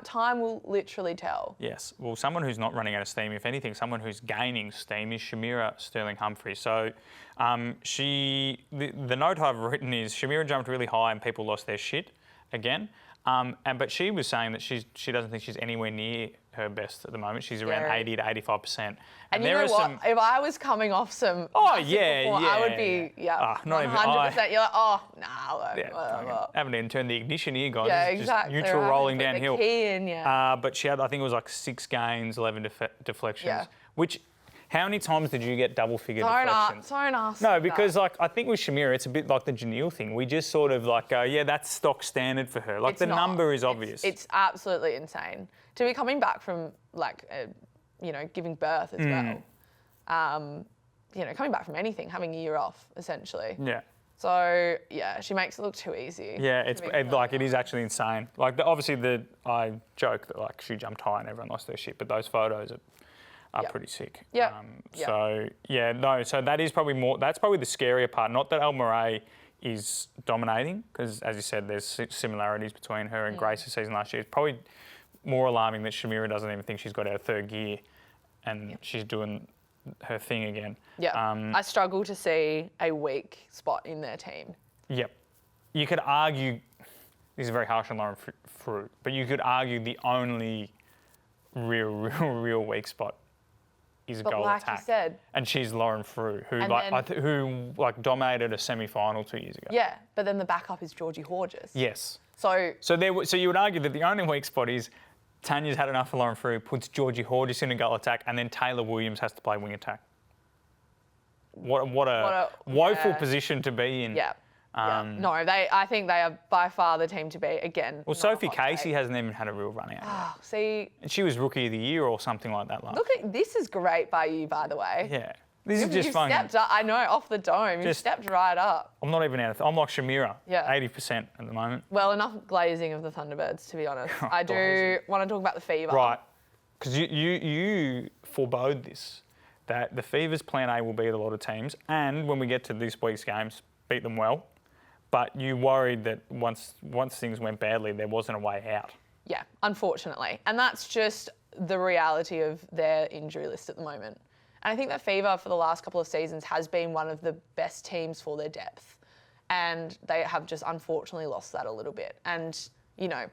time will literally tell. Yes. Well, someone who's not running out of steam, if anything, someone who's gaining steam is Shamira Sterling-Humphrey. So the note I've written is Shamira jumped really high and people lost their shit again. But she was saying that she doesn't think she's anywhere near her best at the moment. She's around 80 to 85%. And you know what? If I was coming off some I would be 100%. You're like, haven't even turned the ignition here, guys. Yeah, it's exactly. Just neutral rolling downhill. The key in, but she had, I think it was like 6 gains, 11 deflections. Yeah. Which, how many times did you get double-figure deflections? Don't ask. No, because I think with Shamira, it's a bit like the Janelle thing. We just sort of that's stock standard for her. Like, the number is obvious. It's absolutely insane. To be coming back from giving birth as well. Coming back from anything, having a year off, essentially. Yeah. So, she makes it look too easy. Yeah, it is actually insane. Obviously, I joke that she jumped high and everyone lost their shit, but those photos are pretty sick. Yeah. So that is probably that's probably the scarier part. Not that Al Murray is dominating because, as you said, there's similarities between her and Grace's season last year. It's probably more alarming that Shamira doesn't even think she's got her third gear and she's doing her thing again. Yeah, I struggle to see a weak spot in their team. Yep. You could argue, this is very harsh on Lauren Frew, but you could argue the only real weak spot is But goal like attack. you said, And she's Lauren Frew, who And who dominated a semi-final 2 years ago. yeah, but then the backup is Georgie Horges. Yes. So So you would argue that the only weak spot is Tanya's had enough for Lauren Frew, puts Georgie Horges in a goal attack, and then Taylor Williams has to play wing attack. What a woeful yeah. position to be in. yeah. No, I think they are by far the team to beat. Again, Well, not a Sophie hot Casey take. hasn't even had a real run out. Oh, see, And she was Rookie of the Year or something like that last look at this is great by you, by the way. Yeah. This is just you fun. stepped up. I know, off the dome. You Just- stepped right up. I'm not even out of I'm like Shamira. Yeah. 80% at the moment. Well, enough glazing of the Thunderbirds, to be honest. I do Glazing. want to talk about the Fever. Right. Because you forebode this, that the Fever's plan A will beat a lot of teams, and when we get to this week's games, beat them well. But you worried that once things went badly, there wasn't a way out. Yeah, unfortunately. And that's just the reality of their injury list at the moment. And I think that Fever for the last couple of seasons has been one of the best teams for their depth. And they have just unfortunately lost that a little bit. And, you know,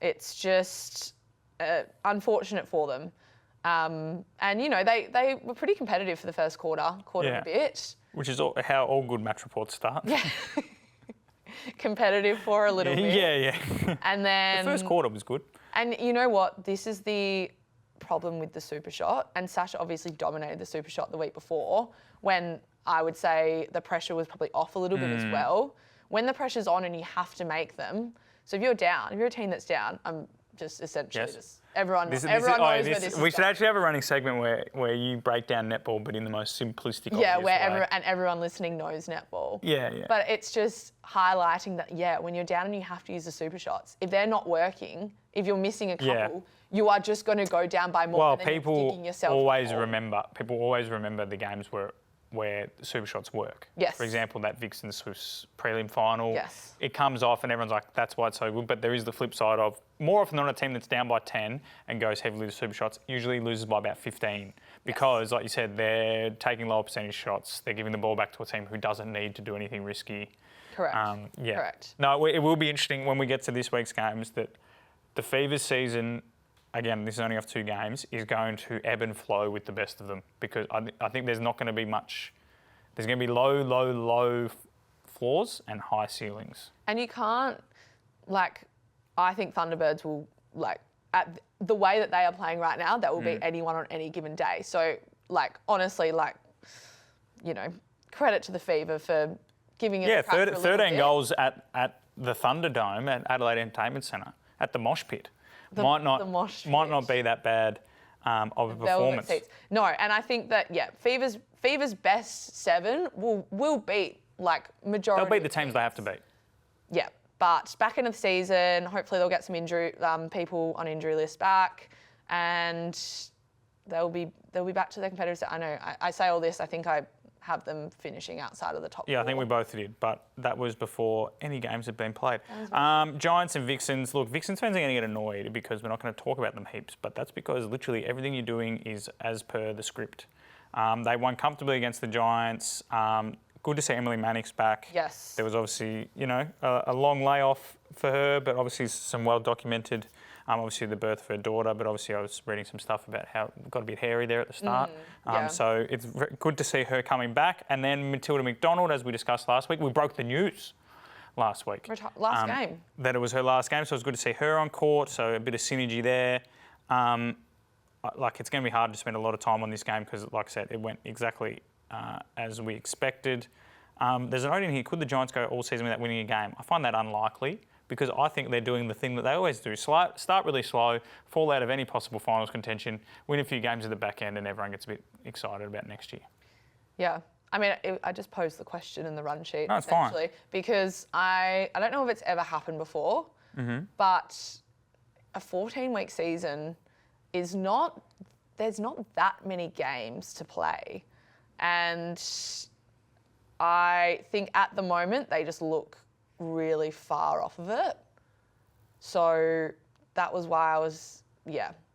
it's just unfortunate for them. And, you know, they were pretty competitive for the first quarter and a bit. Which is how all good match reports start. Yeah. Competitive for a little bit. Yeah. And then The first quarter was good. And you know what? This is the problem with the Super Shot. And Sasha obviously dominated the Super Shot the week before, when I would say the pressure was probably off a little bit as well. When the pressure's on and you have to make them. So if you're down, if you're a team that's down, I'm just essentially just everyone knows where this is We should going. actually have a running segment where you break down netball, but in the most simplistic. Yeah, obvious where way. everyone listening knows netball. Yeah. But it's just highlighting that, when you're down and you have to use the super shots, if they're not working, if you're missing a couple, you are just going to go down by more. Well, and then you're people digging yourself always more. remember the games where the super shots work. Yes. For example, that Vixen Swiss prelim final. Yes. It comes off and everyone's like, that's why it's so good. But there is the flip side of more often than not, a team that's down by 10 and goes heavily to super shots usually loses by about 15 because, like you said, they're taking lower percentage shots. They're giving the ball back to a team who doesn't need to do anything risky. Correct. Correct. No, it will be interesting when we get to this week's games that the Fever's season, again, this is only off 2 games, is going to ebb and flow with the best of them because I think there's not going to be much. There's going to be low floors and high ceilings. And you can't, I think Thunderbirds will, at the way that they are playing right now, that will beat anyone on any given day. So, honestly, credit to the Fever for giving it a crack for a little 13 bit. goals at the Thunderdome at Adelaide Entertainment Centre at the Mosh Pit. Might not be that bad of a performance. Seats. No, and I think that Fever's best 7 will beat majority. They'll beat the teams they have to beat. Yeah, but back into the season, hopefully they'll get some injury people on injury list back, and they'll be back to their competitors. I know I say all this. I think I have them finishing outside of the top 4. Yeah, I think we both did, but that was before any games had been played. Giants and Vixens. Look, Vixens fans are going to get annoyed because we're not going to talk about them heaps, but that's because literally everything you're doing is as per the script. They won comfortably against the Giants. Good to see Emily Mannix back. Yes. There was obviously, a long layoff for her, but obviously some well-documented, obviously the birth of her daughter, but obviously I was reading some stuff about how it got a bit hairy there at the start. So it's good to see her coming back. And then Matilda McDonald, as we discussed last week, we broke the news last week. Last game. That it was her last game, so it was good to see her on court, so a bit of synergy there. It's going to be hard to spend a lot of time on this game because, like I said, it went exactly as we expected. There's a note in here, could the Giants go all season without winning a game? I find that unlikely because I think they're doing the thing that they always do. Start really slow, fall out of any possible finals contention, win a few games at the back end and everyone gets a bit excited about next year. Yeah. I mean, I just posed the question in the run sheet, No, it's fine. because I don't know if it's ever happened before, but a 14-week season there's not that many games to play. And I think at the moment they just look really far off of it. So that was why I was,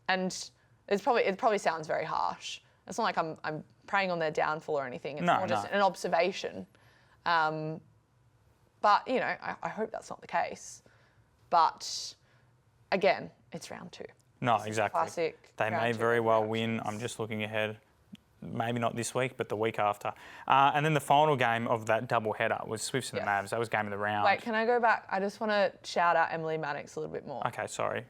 And it probably sounds very harsh. It's not like I'm preying on their downfall or anything. It's more just an observation. But, you know, I hope that's not the case. But again, it's round 2. No, exactly. Classic. They may very well win. I'm just looking ahead. Maybe not this week, but the week after. And then the final game of that double header was Swifts and the Mavs. That was game of the round. Wait, can I go back? I just want to shout out Emily Mannix a little bit more. Okay, sorry.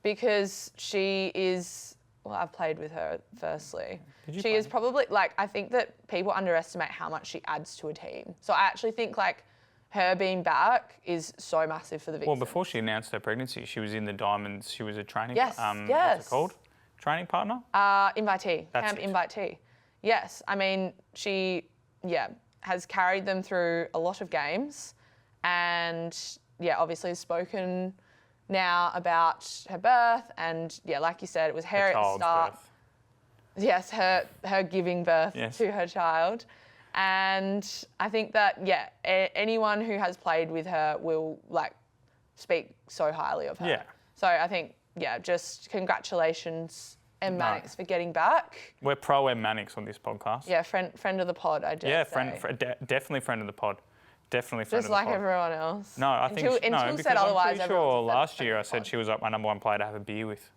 Because she is, well, I've played with her firstly. Did you She play? is probably, like, I think that people underestimate how much she adds to a team. So I actually think, like, her being back is so massive for the Vixens. Well, before she announced her pregnancy, she was in the Diamonds. She was a training. Yes, What's yes. it called? Training partner. Invitee, That's camp it. invitee. Yes, I mean, she, has carried them through a lot of games and, obviously has spoken now about her birth and, like you said, it was her at the start. Birth. Yes, her giving birth Yes. to her child. And I think that, anyone who has played with her will, like, speak so highly of her. Yeah. So I think, just congratulations, Em Mannix, for getting back. We're pro Em Mannix on this podcast. Yeah, friend of the pod, I dare say. Definitely friend of the pod. Definitely friend Just of the like pod. everyone else. No, I think Until because said otherwise, I'm pretty sure everyone's a last friend year I of the said pod. she was like my number 1 player to have a beer with.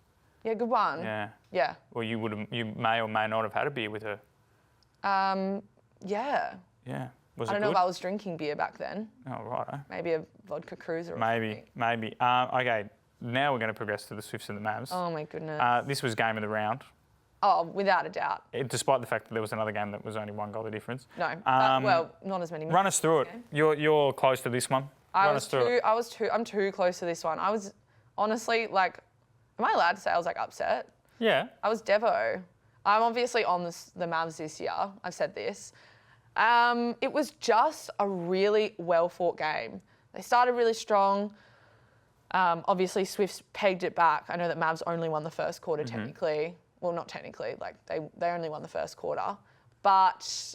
Yeah, good one. Yeah. Yeah. Well, you may or may not have had a beer with her. Yeah. Yeah. Was I it don't know good? if I was drinking beer back then. Oh, right. Maybe a vodka cruiser or Maybe. Okay, now we're going to progress to the Swifts and the Mavs. Oh, my goodness. This was game of the round, Oh, without a doubt. despite the fact that there was another game that was only 1 goal the difference. No. Not as many minutes. Run us through it. You're close to this one. Run us through it. I'm too close to this one. I was honestly like, am I allowed to say I was like upset? Yeah. I was Devo. I'm obviously on the Mavs this year. I've said this. It was just a really well fought game. They started really strong. Obviously, Swifts pegged it back. I know that Mavs only won the first quarter technically. Well, not technically. Like they only won the first quarter. But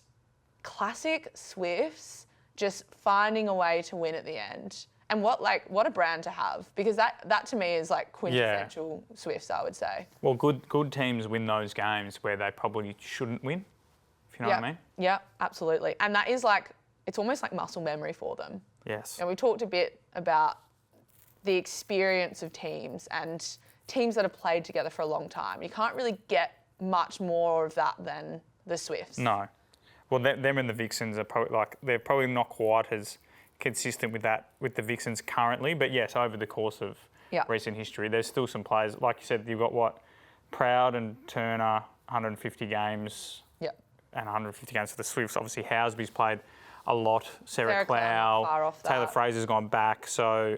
classic Swifts just finding a way to win at the end. And what a brand to have, because that to me is like quintessential Swifts, I would say. Well, good teams win those games where they probably shouldn't win, if you know what I mean. Yeah, absolutely. And that is like, it's almost like muscle memory for them. Yes. And we talked a bit about the experience of teams and teams that have played together for a long time. You can't really get much more of that than the Swifts. No. Well, them and the Vixens are they're probably not quite as consistent with the Vixens currently, but yes, over the course of recent history, there's still some players. Like you said, you've got Proud and Turner, 150 games. Yep. And 150 games for the Swifts. Obviously, Housby's played a lot. Sarah Clow, far Clow, off Taylor that. Fraser's gone back. So,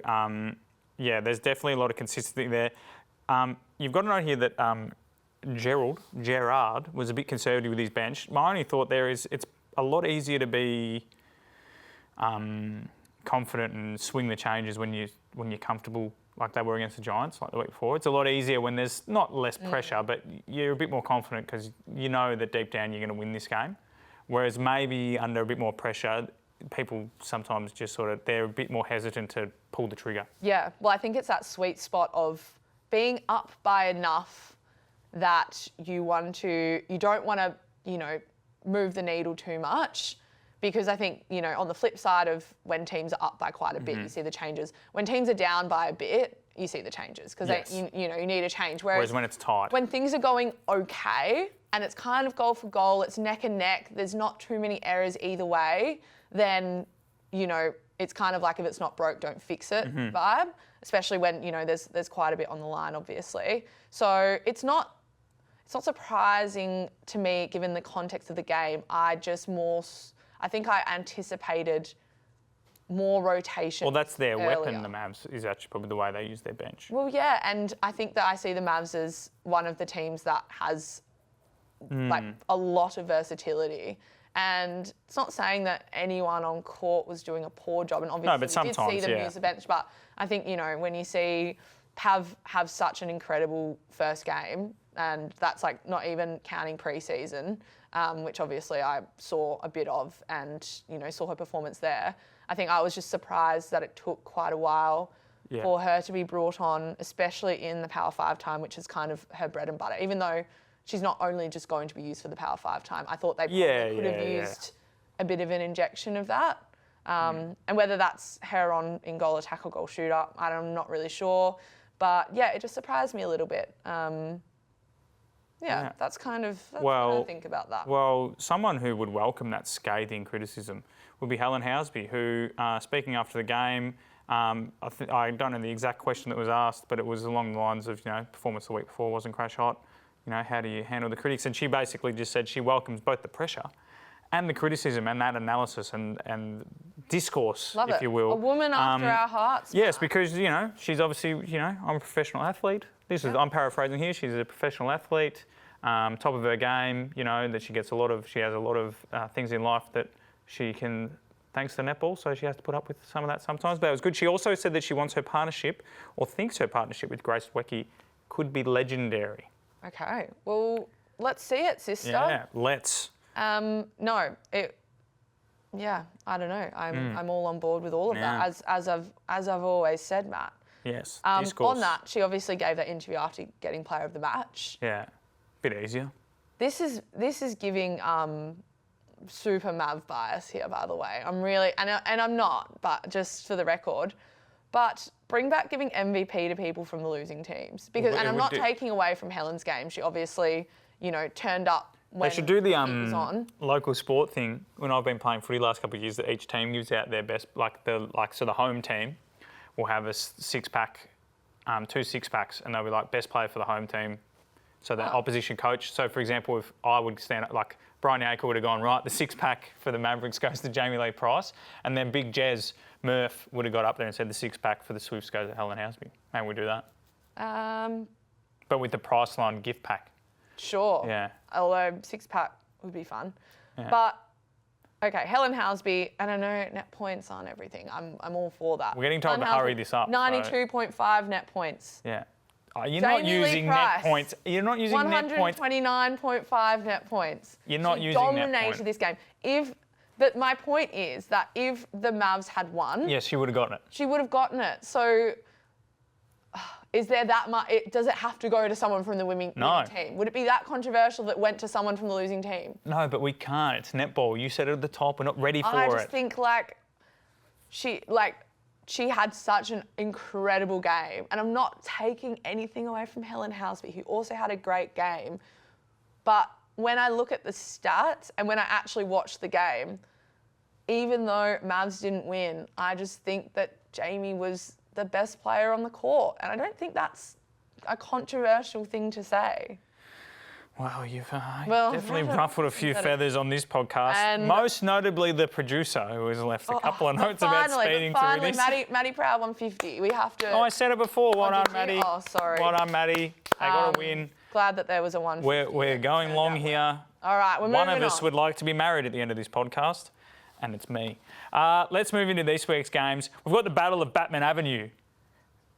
there's definitely a lot of consistency there. You've got to know here that Gerard was a bit conservative with his bench. My only thought there is it's a lot easier to be confident and swing the changes when you're comfortable, like they were against the Giants like the week before. It's a lot easier when there's not less pressure, but you're a bit more confident because you know that deep down you're going to win this game. Whereas maybe under a bit more pressure, people sometimes just they're a bit more hesitant to pull the trigger. Yeah, well, I think it's that sweet spot of being up by enough that you don't want to, move the needle too much. Because I think, on the flip side of when teams are up by quite a bit, you see the changes. When teams are down by a bit, you see the changes because you need a change. Whereas when it's tight. When things are going okay and it's kind of goal for goal, it's neck and neck, there's not too many errors either way, then, it's kind of like if it's not broke, don't fix it vibe, especially when, there's quite a bit on the line, obviously. So it's not surprising to me, given the context of the game. I think I anticipated more rotation. Well, that's their earlier. weapon, the Mavs, is actually probably the way they use their bench. Well, yeah, and I think that I see the Mavs as one of the teams that has a lot of versatility. And it's not saying that anyone on court was doing a poor job, and obviously but we did see sometimes, them use the bench. But I think when you see have such an incredible first game, and that's like not even counting pre-season, which obviously I saw a bit of and, saw her performance there. I think I was just surprised that it took quite a while for her to be brought on, especially in the Power 5 time, which is kind of her bread and butter, even though she's not only just going to be used for the Power 5 time. I thought they probably could have used a bit of an injection of that. And whether that's her in goal attack or goal shooter, I'm not really sure. But yeah, it just surprised me a little bit. That's kind of what I think about that. Well, someone who would welcome that scathing criticism would be Helen Housby, who, speaking after the game, I don't know the exact question that was asked, but it was along the lines of, performance the week before wasn't crash hot. How do you handle the critics? And she basically just said she welcomes both the pressure and the criticism and that analysis and discourse, Love if it. you will. A woman after our hearts. Yes, because, she's obviously, I'm a professional athlete. I'm paraphrasing here. She's a professional athlete, top of her game, that she has a lot of things in life that she can, thanks to netball, so she has to put up with some of that sometimes. But it was good. She also said that she wants her partnership, or thinks her partnership with Grace Dwecki could be legendary. Okay, well, let's see it, sister. Yeah, let's. I don't know. I'm all on board with all of that, as I've always said, Matt. Yes. On that, she obviously gave that interview after getting player of the match. Yeah, bit easier. This is giving super Mav bias here, by the way. I'm really, and I'm not, but just for the record. But bring back giving MVP to people from the losing teams, because, and I'm not taking away from Helen's game. She obviously, turned up when they should do the was on. local sport thing. When I've been playing footy last couple of years, that each team gives out their best, so the home team will have a 6-pack, 2 6-packs, and they'll be like best player for the home team. So the opposition coach. So for example, if I would stand up, like Brian Aker would have gone, right, the 6-pack for the Mavericks goes to Jamie Lee Price, and then Big Jez Murph would have got up there and said the 6-pack for the Swifts goes to Helen Housby. Maybe we do that. But with the Priceline gift pack. Sure. Yeah. Although 6-pack would be fun. Yeah. But okay, Helen Housby, and I know net points aren't everything. I'm all for that. We're getting told to hurry this up. 92.5 net points. Yeah. You're not using net points. You're not using net points. 129.5 net points. You're not using net points. She dominated this game. But my point is that if the Mavs had won... Yes, she would have gotten it. She would have gotten it. So is there that much... Does it have to go to someone from the winning team? Would it be that controversial that it went to someone from the losing team? No, but we can't. It's netball. You said it at the top. We're not ready for it. I just think she had such an incredible game. And I'm not taking anything away from Helen Housby, who also had a great game. But when I look at the stats and when I actually watch the game, even though Mavs didn't win, I just think that Jamie was the best player on the court. And I don't think that's a controversial thing to say. Wow, you've definitely ruffled a few feathers on this podcast. And most notably the producer, who has left a couple of notes about speeding through this. Maddie Proud 150. We have to... Oh, I said it before. Well done, Maddie. Oh, sorry. Well done, Maddie. They got a win. Glad that there was a 150. We're going long here. All right, we're moving on. One of us would like to be married at the end of this podcast, and it's me. Let's move into this week's games. We've got the Battle of Batman Avenue.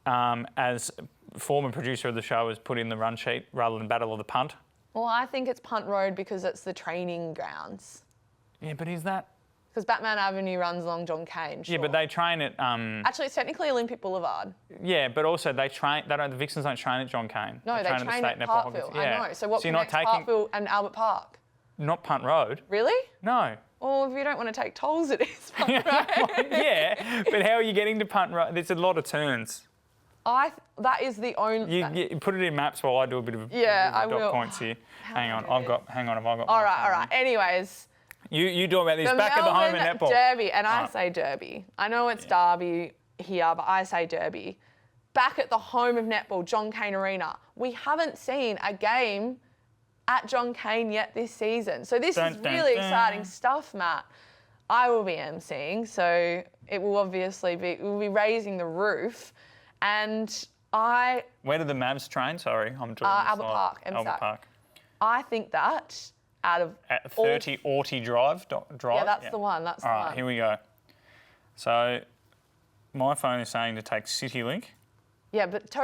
As former producer of the show has put in the run sheet rather than Battle of the Punt. Well, I think it's Punt Road because it's the training grounds. Yeah, but is that... Because Batman Avenue runs along John Cain, sure. Yeah, but they train at... Actually, it's technically Olympic Boulevard. Yeah, but also the Vixens don't train at John Cain. No, they train at Parkville. I know. So what connects Parkville and Albert Park? Not Punt Road. Really? No. Well, if you don't want to take tolls, it is Punt Road. Yeah, but how are you getting to Punt Road? There's a lot of turns. That is the only... You put it in maps while I do a bit of I dot will. Points here. Hang on, I've got. All right. Anyways, you do about this. Back at the home in netball. Derby, and I say Derby. I know it's Derby here, but I say Derby. Back at the home of netball, John Cain Arena. We haven't seen a game at John Cain yet this season, so this is really exciting stuff, Matt. I will be emceeing, so it will obviously be. We'll be raising the roof. And Where do the Mavs train? Sorry, I'm drawing Albert Park, Albert Park. I think that out of... At 30 Orty Drive? Yeah, that's the one. That's the one. All right, here we go. So my phone is saying to take CityLink. Yeah, but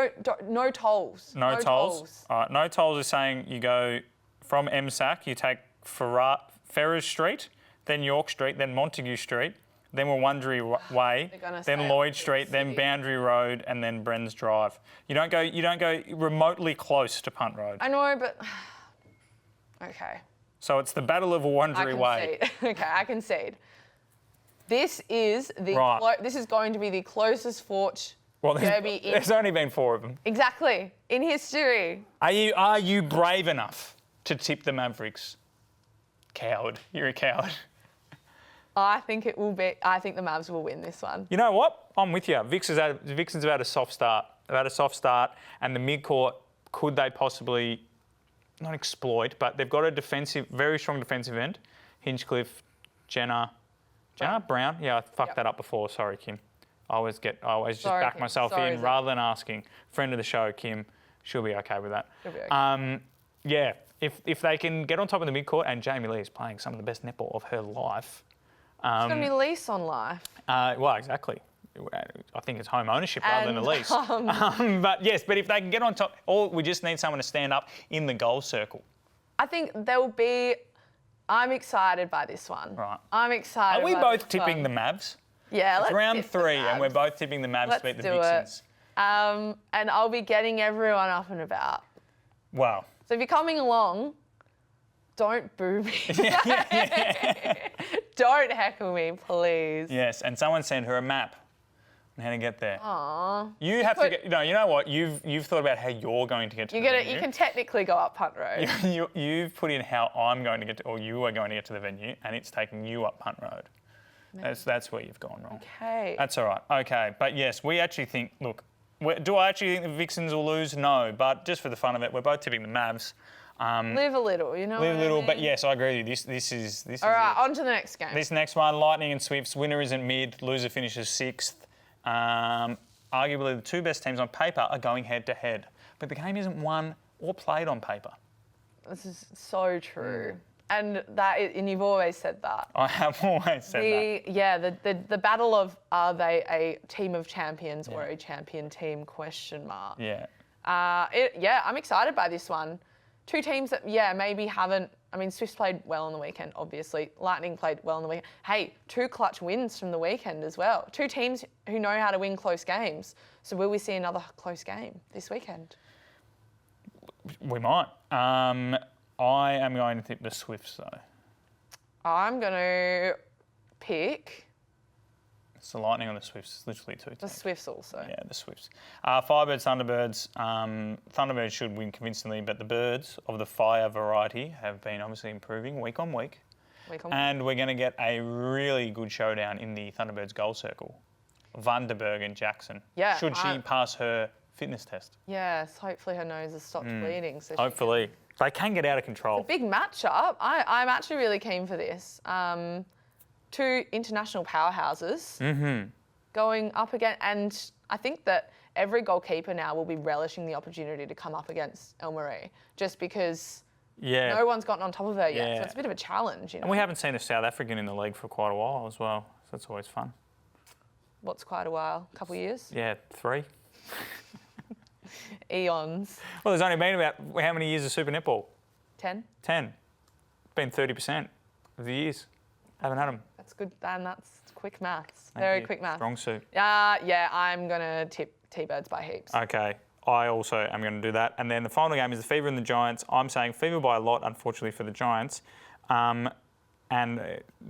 no tolls. No tolls. All right, no tolls is saying you go from MSAC, you take Ferrers Street, then York Street, then Montague Street, then Wurundjeri Way, then Lloyd Street, then Boundary Road, and then Bren's Drive. You don't go remotely close to Punt Road. I know, but okay. So it's the Battle of Wurundjeri Way. Okay, I concede. This is this is going to be the closest fort derby there's only been 4 of them. Exactly, in history. Are you brave enough to tip the Mavericks? Coward. You're a coward. I think it will be. I think the Mavs will win this one. You know what? I'm with you. Vixen's about a soft start. And the midcourt, could they possibly not exploit, but they've got a very strong defensive end. Hinchcliffe, Jenna Brown. Yeah, I fucked that up before. Sorry, Kim. I always just back Kim. myself Sorry, in rather than asking. Friend of the show, Kim. She'll be okay with that. She'll be okay. Yeah, if they can get on top of the midcourt, and Jamie Lee is playing some of the best netball of her life. It's going to be lease on life. Well, exactly. I think it's home ownership rather than a lease. But if they can get on top, we just need someone to stand up in the goal circle. I think there'll be. I'm excited by this one. Right. I'm excited. Are we both tipping the Mavs? Yeah, it's round 3, and we're both tipping the Mavs to beat the Vixens. And I'll be getting everyone up and about. Wow. So if you're coming along, don't boo me. Don't heckle me, please. Yes, and someone sent her a map on how to get there. Aww. You have to get. No, you know what? You've thought about how you're going to get to the venue. You can technically go up Punt Road. You've put in how I'm going to get to, or you are going to get to the venue, and it's taking you up Punt Road. That's where you've gone wrong. Okay. That's all right. Okay, but yes, we actually think. Look, do I actually think the Vixens will lose? No, but just for the fun of it, we're both tipping the Mavs. Live a little, you know. Live a little, I mean? but yes, I agree with you. This is. All right, on to the next game. This next one, Lightning and Swifts. Winner isn't mid. Loser finishes 6th. Arguably, the 2 best teams on paper are going head to head, but the game isn't won or played on paper. This is so true. And you've always said that. I have always said that. Yeah, the battle of are they a team of champions or a champion team ? Yeah. I'm excited by this one. 2 teams that maybe haven't. I mean, Swifts played well on the weekend, obviously. Lightning played well on the weekend. Hey, 2 clutch wins from the weekend as well. 2 teams who know how to win close games. So will we see another close game this weekend? We might. I am going to tip the Swifts, though. I'm going to pick... It's the Lightning or the Swifts. It's literally 2 teams. The Swifts also. Yeah, the Swifts. Firebirds, Thunderbirds. Thunderbirds should win convincingly, but the Birds of the Fire variety have been obviously improving week on week. And we're going to get a really good showdown in the Thunderbirds goal circle. Vanderberg and Jackson. Yeah. Should she pass her fitness test? Yes, hopefully her nose has stopped bleeding. So Hopefully. They can get out of control. Big matchup. I'm actually really keen for this. 2 international powerhouses going up again. And I think that every goalkeeper now will be relishing the opportunity to come up against El Marie just because no one's gotten on top of her yet. So it's a bit of a challenge. You know? And we haven't seen a South African in the league for quite a while as well. So that's always fun. What's quite a while? A couple of years? Yeah, 3. Eons. Well, there's only been about how many years of Super Netball? 10? 10. Been 30% of the years. Haven't had them. That's good, Dan. That's quick maths. Thank Very you. quick maths. Strong suit. I'm going to tip T-Birds by heaps. Okay. I also am going to do that. And then the final game is the Fever and the Giants. I'm saying Fever by a lot, unfortunately, for the Giants. And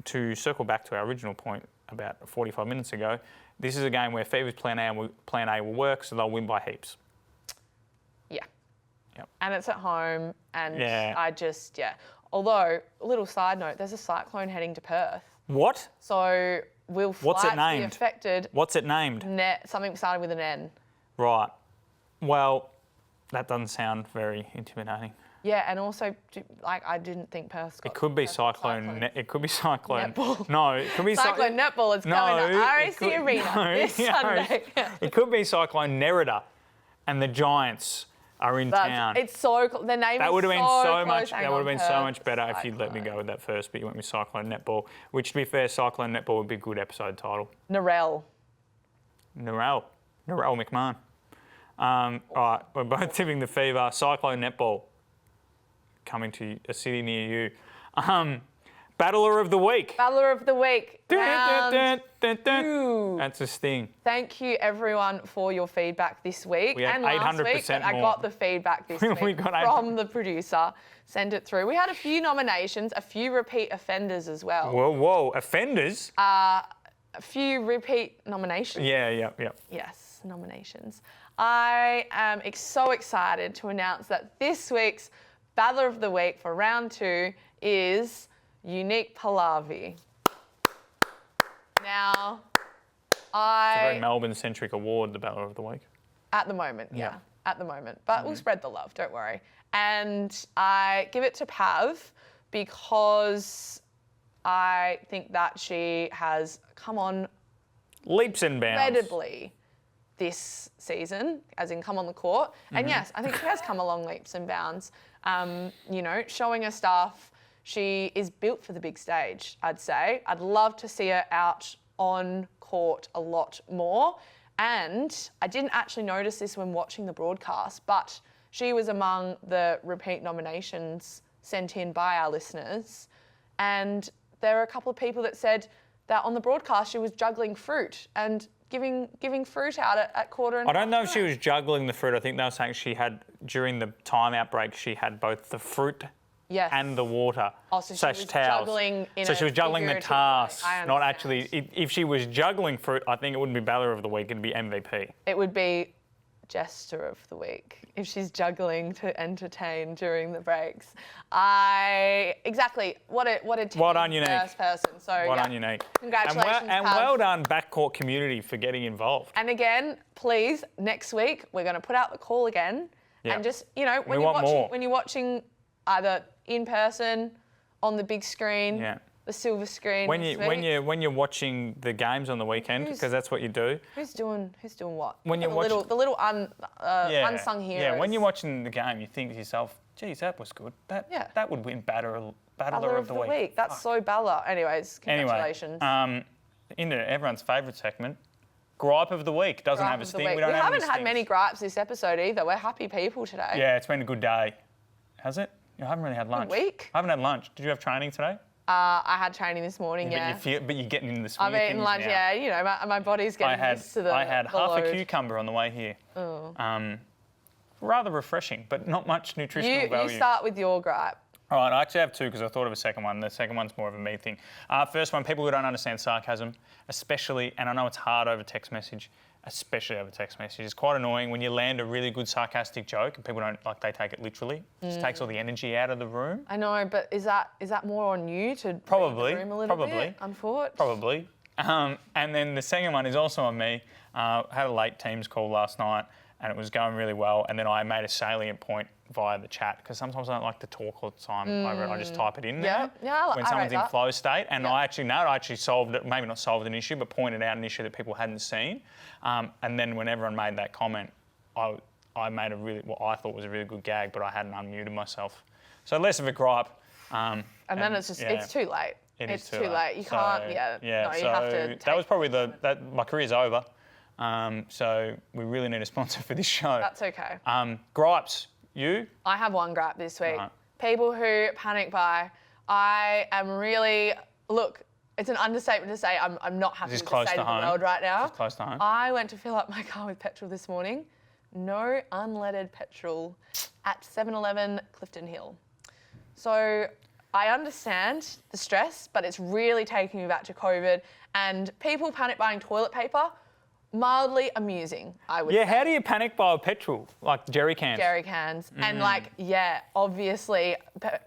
to circle back to our original point about 45 minutes ago, this is a game where Fever's plan A will work, so they'll win by heaps. Yeah. Yep. And it's at home, and Although, a little side note, there's a cyclone heading to Perth. What? So will flights be affected? What's it named? Something starting with an N. Right. Well, that doesn't sound very intimidating. Yeah, and also, I didn't think Perth got... It could be cyclone. It could be cyclone. Netball. No, it could be cyclone netball. It's going to RAC Arena this Sunday. It could be cyclone Nerida, and the Giants are in town. It's so the name. That would have been so much. That would have been so much better if you'd let me go with that first. But you went with Cyclone Netball, which, to be fair, Cyclone Netball would be a good episode title. Narelle McMahon. All right, we're both tipping the Fever. Cyclone Netball coming to a city near you. Battler of the Week. Battler of the Week. Round two. That's a sting. Thank you, everyone, for your feedback this week We had and last week. 800% I more. got the feedback this We week got from the producer. Send it through. We had a few nominations, a few repeat offenders as well. Whoa, offenders? A few repeat nominations. Yeah. Yes, nominations. I am so excited to announce that this week's Battler of the Week for round 2 is Unique Pallavi. Now, It's a very I, Melbourne-centric award, the Battler of the Week. at the moment, Yeah. at the moment, but we'll spread the love, don't worry. And I give it to Pav because I think that she has come on Leaps and bounds. incredibly this season, as in come on the court. And yes, I think she has come along leaps and bounds, showing her stuff. She is built for the big stage, I'd say. I'd love to see her out on court a lot more. And I didn't actually notice this when watching the broadcast, but she was among the repeat nominations sent in by our listeners. And there were a couple of people that said that on the broadcast she was juggling fruit and giving fruit out at quarter and I don't know if half she was juggling the fruit. I think they were saying she had, during the timeout break, she had both the fruit Yes. and the water. Oh, so she slash was towels. juggling in So a she was juggling the figurative way. task, I not understand. actually. If she was juggling fruit, I think it wouldn't be Battler of the Week, it'd be MVP. It would be Jester of the Week if she's juggling to entertain during the breaks. Exactly. What a team Well done, Unique. first person. So Well yeah. done, Unique. Congratulations, And Pav. well done, backcourt community, for getting involved. And again, please, next week we're going to put out the call again, Yeah. and just We want more. when you're watching either in person, on the big screen, Yeah. the silver screen. When this when week. you're watching the games on the weekend, Who's- because that's what you do. Who's doing what? When you're the little Yeah. unsung heroes. Yeah, when you're watching the game, you think to yourself, geez, that was good. Yeah. That would win Battler Battler of the Week. That's Fuck. so Bella. Anyways, congratulations. Anyway, into everyone's favourite segment, Gripe of the Week. Doesn't Gripe have a of the sting. week. We don't have haven't any had many stings. gripes this episode either. We're happy people today. Yeah, it's been a good day. Has it? I haven't really had lunch. week. I haven't had lunch. Did you have training today? I had training this morning, yeah. But you're getting in the swing I've of eaten things lunch, now. yeah. You know, my body's getting used to the I had the half load. a cucumber on the way here. Rather refreshing, but not much nutritional You value. start with your gripe. All right, I actually have two because I thought of a second one. The second one's more of a me thing. First one, people who don't understand sarcasm, especially, and I know it's hard over text message, especially over text message. It's quite annoying when you land a really good sarcastic joke and people don't, they take it literally. It just takes all the energy out of the room. I know, but is that more on you to Probably, read the room a little probably. bit? Unfortunately. Probably. And then the second one is also on me. Had a late Teams call last night and it was going really well. And then I made a salient point via the chat because sometimes I don't like to talk all the time over it. I just type it in there Yeah, when I someone's rate in that. flow state. And Yeah. I actually solved it, maybe not solved an issue, but pointed out an issue that people hadn't seen. And then when everyone made that comment, I made what I thought was a really good gag, but I hadn't unmuted myself. So less of a gripe. And then it's too late. It's too late. You can't, no, you have to that was probably take my career's over. So we really need a sponsor for this show. That's okay. Gripes, you? I have one gripe this week. Right. People who panic buy. I am really, look, it's an understatement to say I'm not happy Is this with the close state to of the home? world right now. Is this close to home? I went to fill up my car with petrol this morning. No unleaded petrol at 7-Eleven Clifton Hill. So I understand the stress, but it's really taking me back to COVID. And people panic buying toilet paper, mildly amusing, I would say. Yeah, how do you panic buy a petrol? Like jerry cans? Jerry cans. And obviously,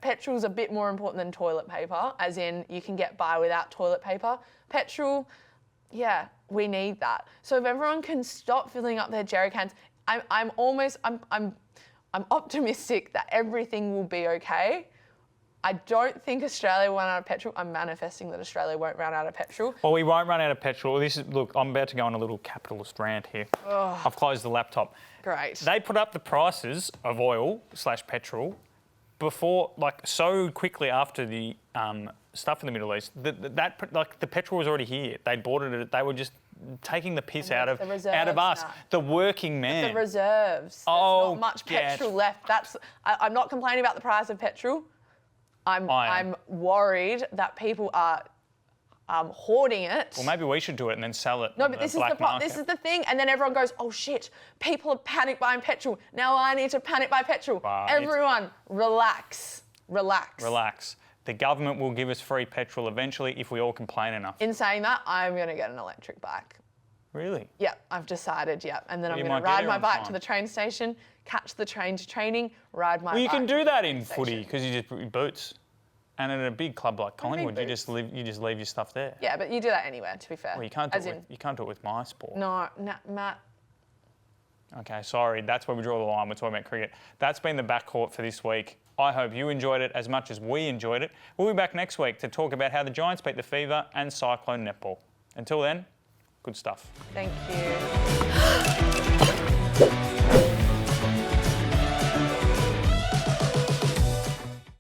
petrol's a bit more important than toilet paper, as in you can get by without toilet paper. Petrol, yeah, we need that. So if everyone can stop filling up their jerry cans, I'm optimistic that everything will be okay. I don't think Australia will run out of petrol. I'm manifesting that Australia won't run out of petrol. Well, we won't run out of petrol. Look, I'm about to go on a little capitalist rant here. I've closed the laptop. Great. They put up the prices of oil/petrol before, so quickly after the stuff in the Middle East. The petrol was already here. They'd bought it. They were just taking the piss And out that's of the reserves us, now. the working man. The reserves. Oh, There's not much get- petrol left. I'm not complaining about the price of petrol. I'm worried that people are hoarding it. Well, maybe we should do it and then sell it. No, on but the this is black market. this is the thing, and then everyone goes, "Oh shit! People are panic buying petrol. Now I need to panic buy petrol." Wow, Everyone, relax. Relax. The government will give us free petrol eventually if we all complain enough. In saying that, I'm gonna get an electric bike. Really? Yep, I've decided. Yep, and then Well, I'm you gonna might get ride here my on bike time. to the train station, catch the train to training, ride my Well, you bike. can do that in station. footy because you just put your boots. And at a big club like Collingwood, you boots? just leave your stuff there. Yeah, but you do that anywhere. To be fair. Well, you can't do As it. in, You can't do it with my sport. no, Matt. Okay, sorry. That's where we draw the line. We're talking about cricket. That's been the backcourt for this week. I hope you enjoyed it as much as we enjoyed it. We'll be back next week to talk about how the Giants beat the Fever and Cyclone Netball. Until then, good stuff. Thank you.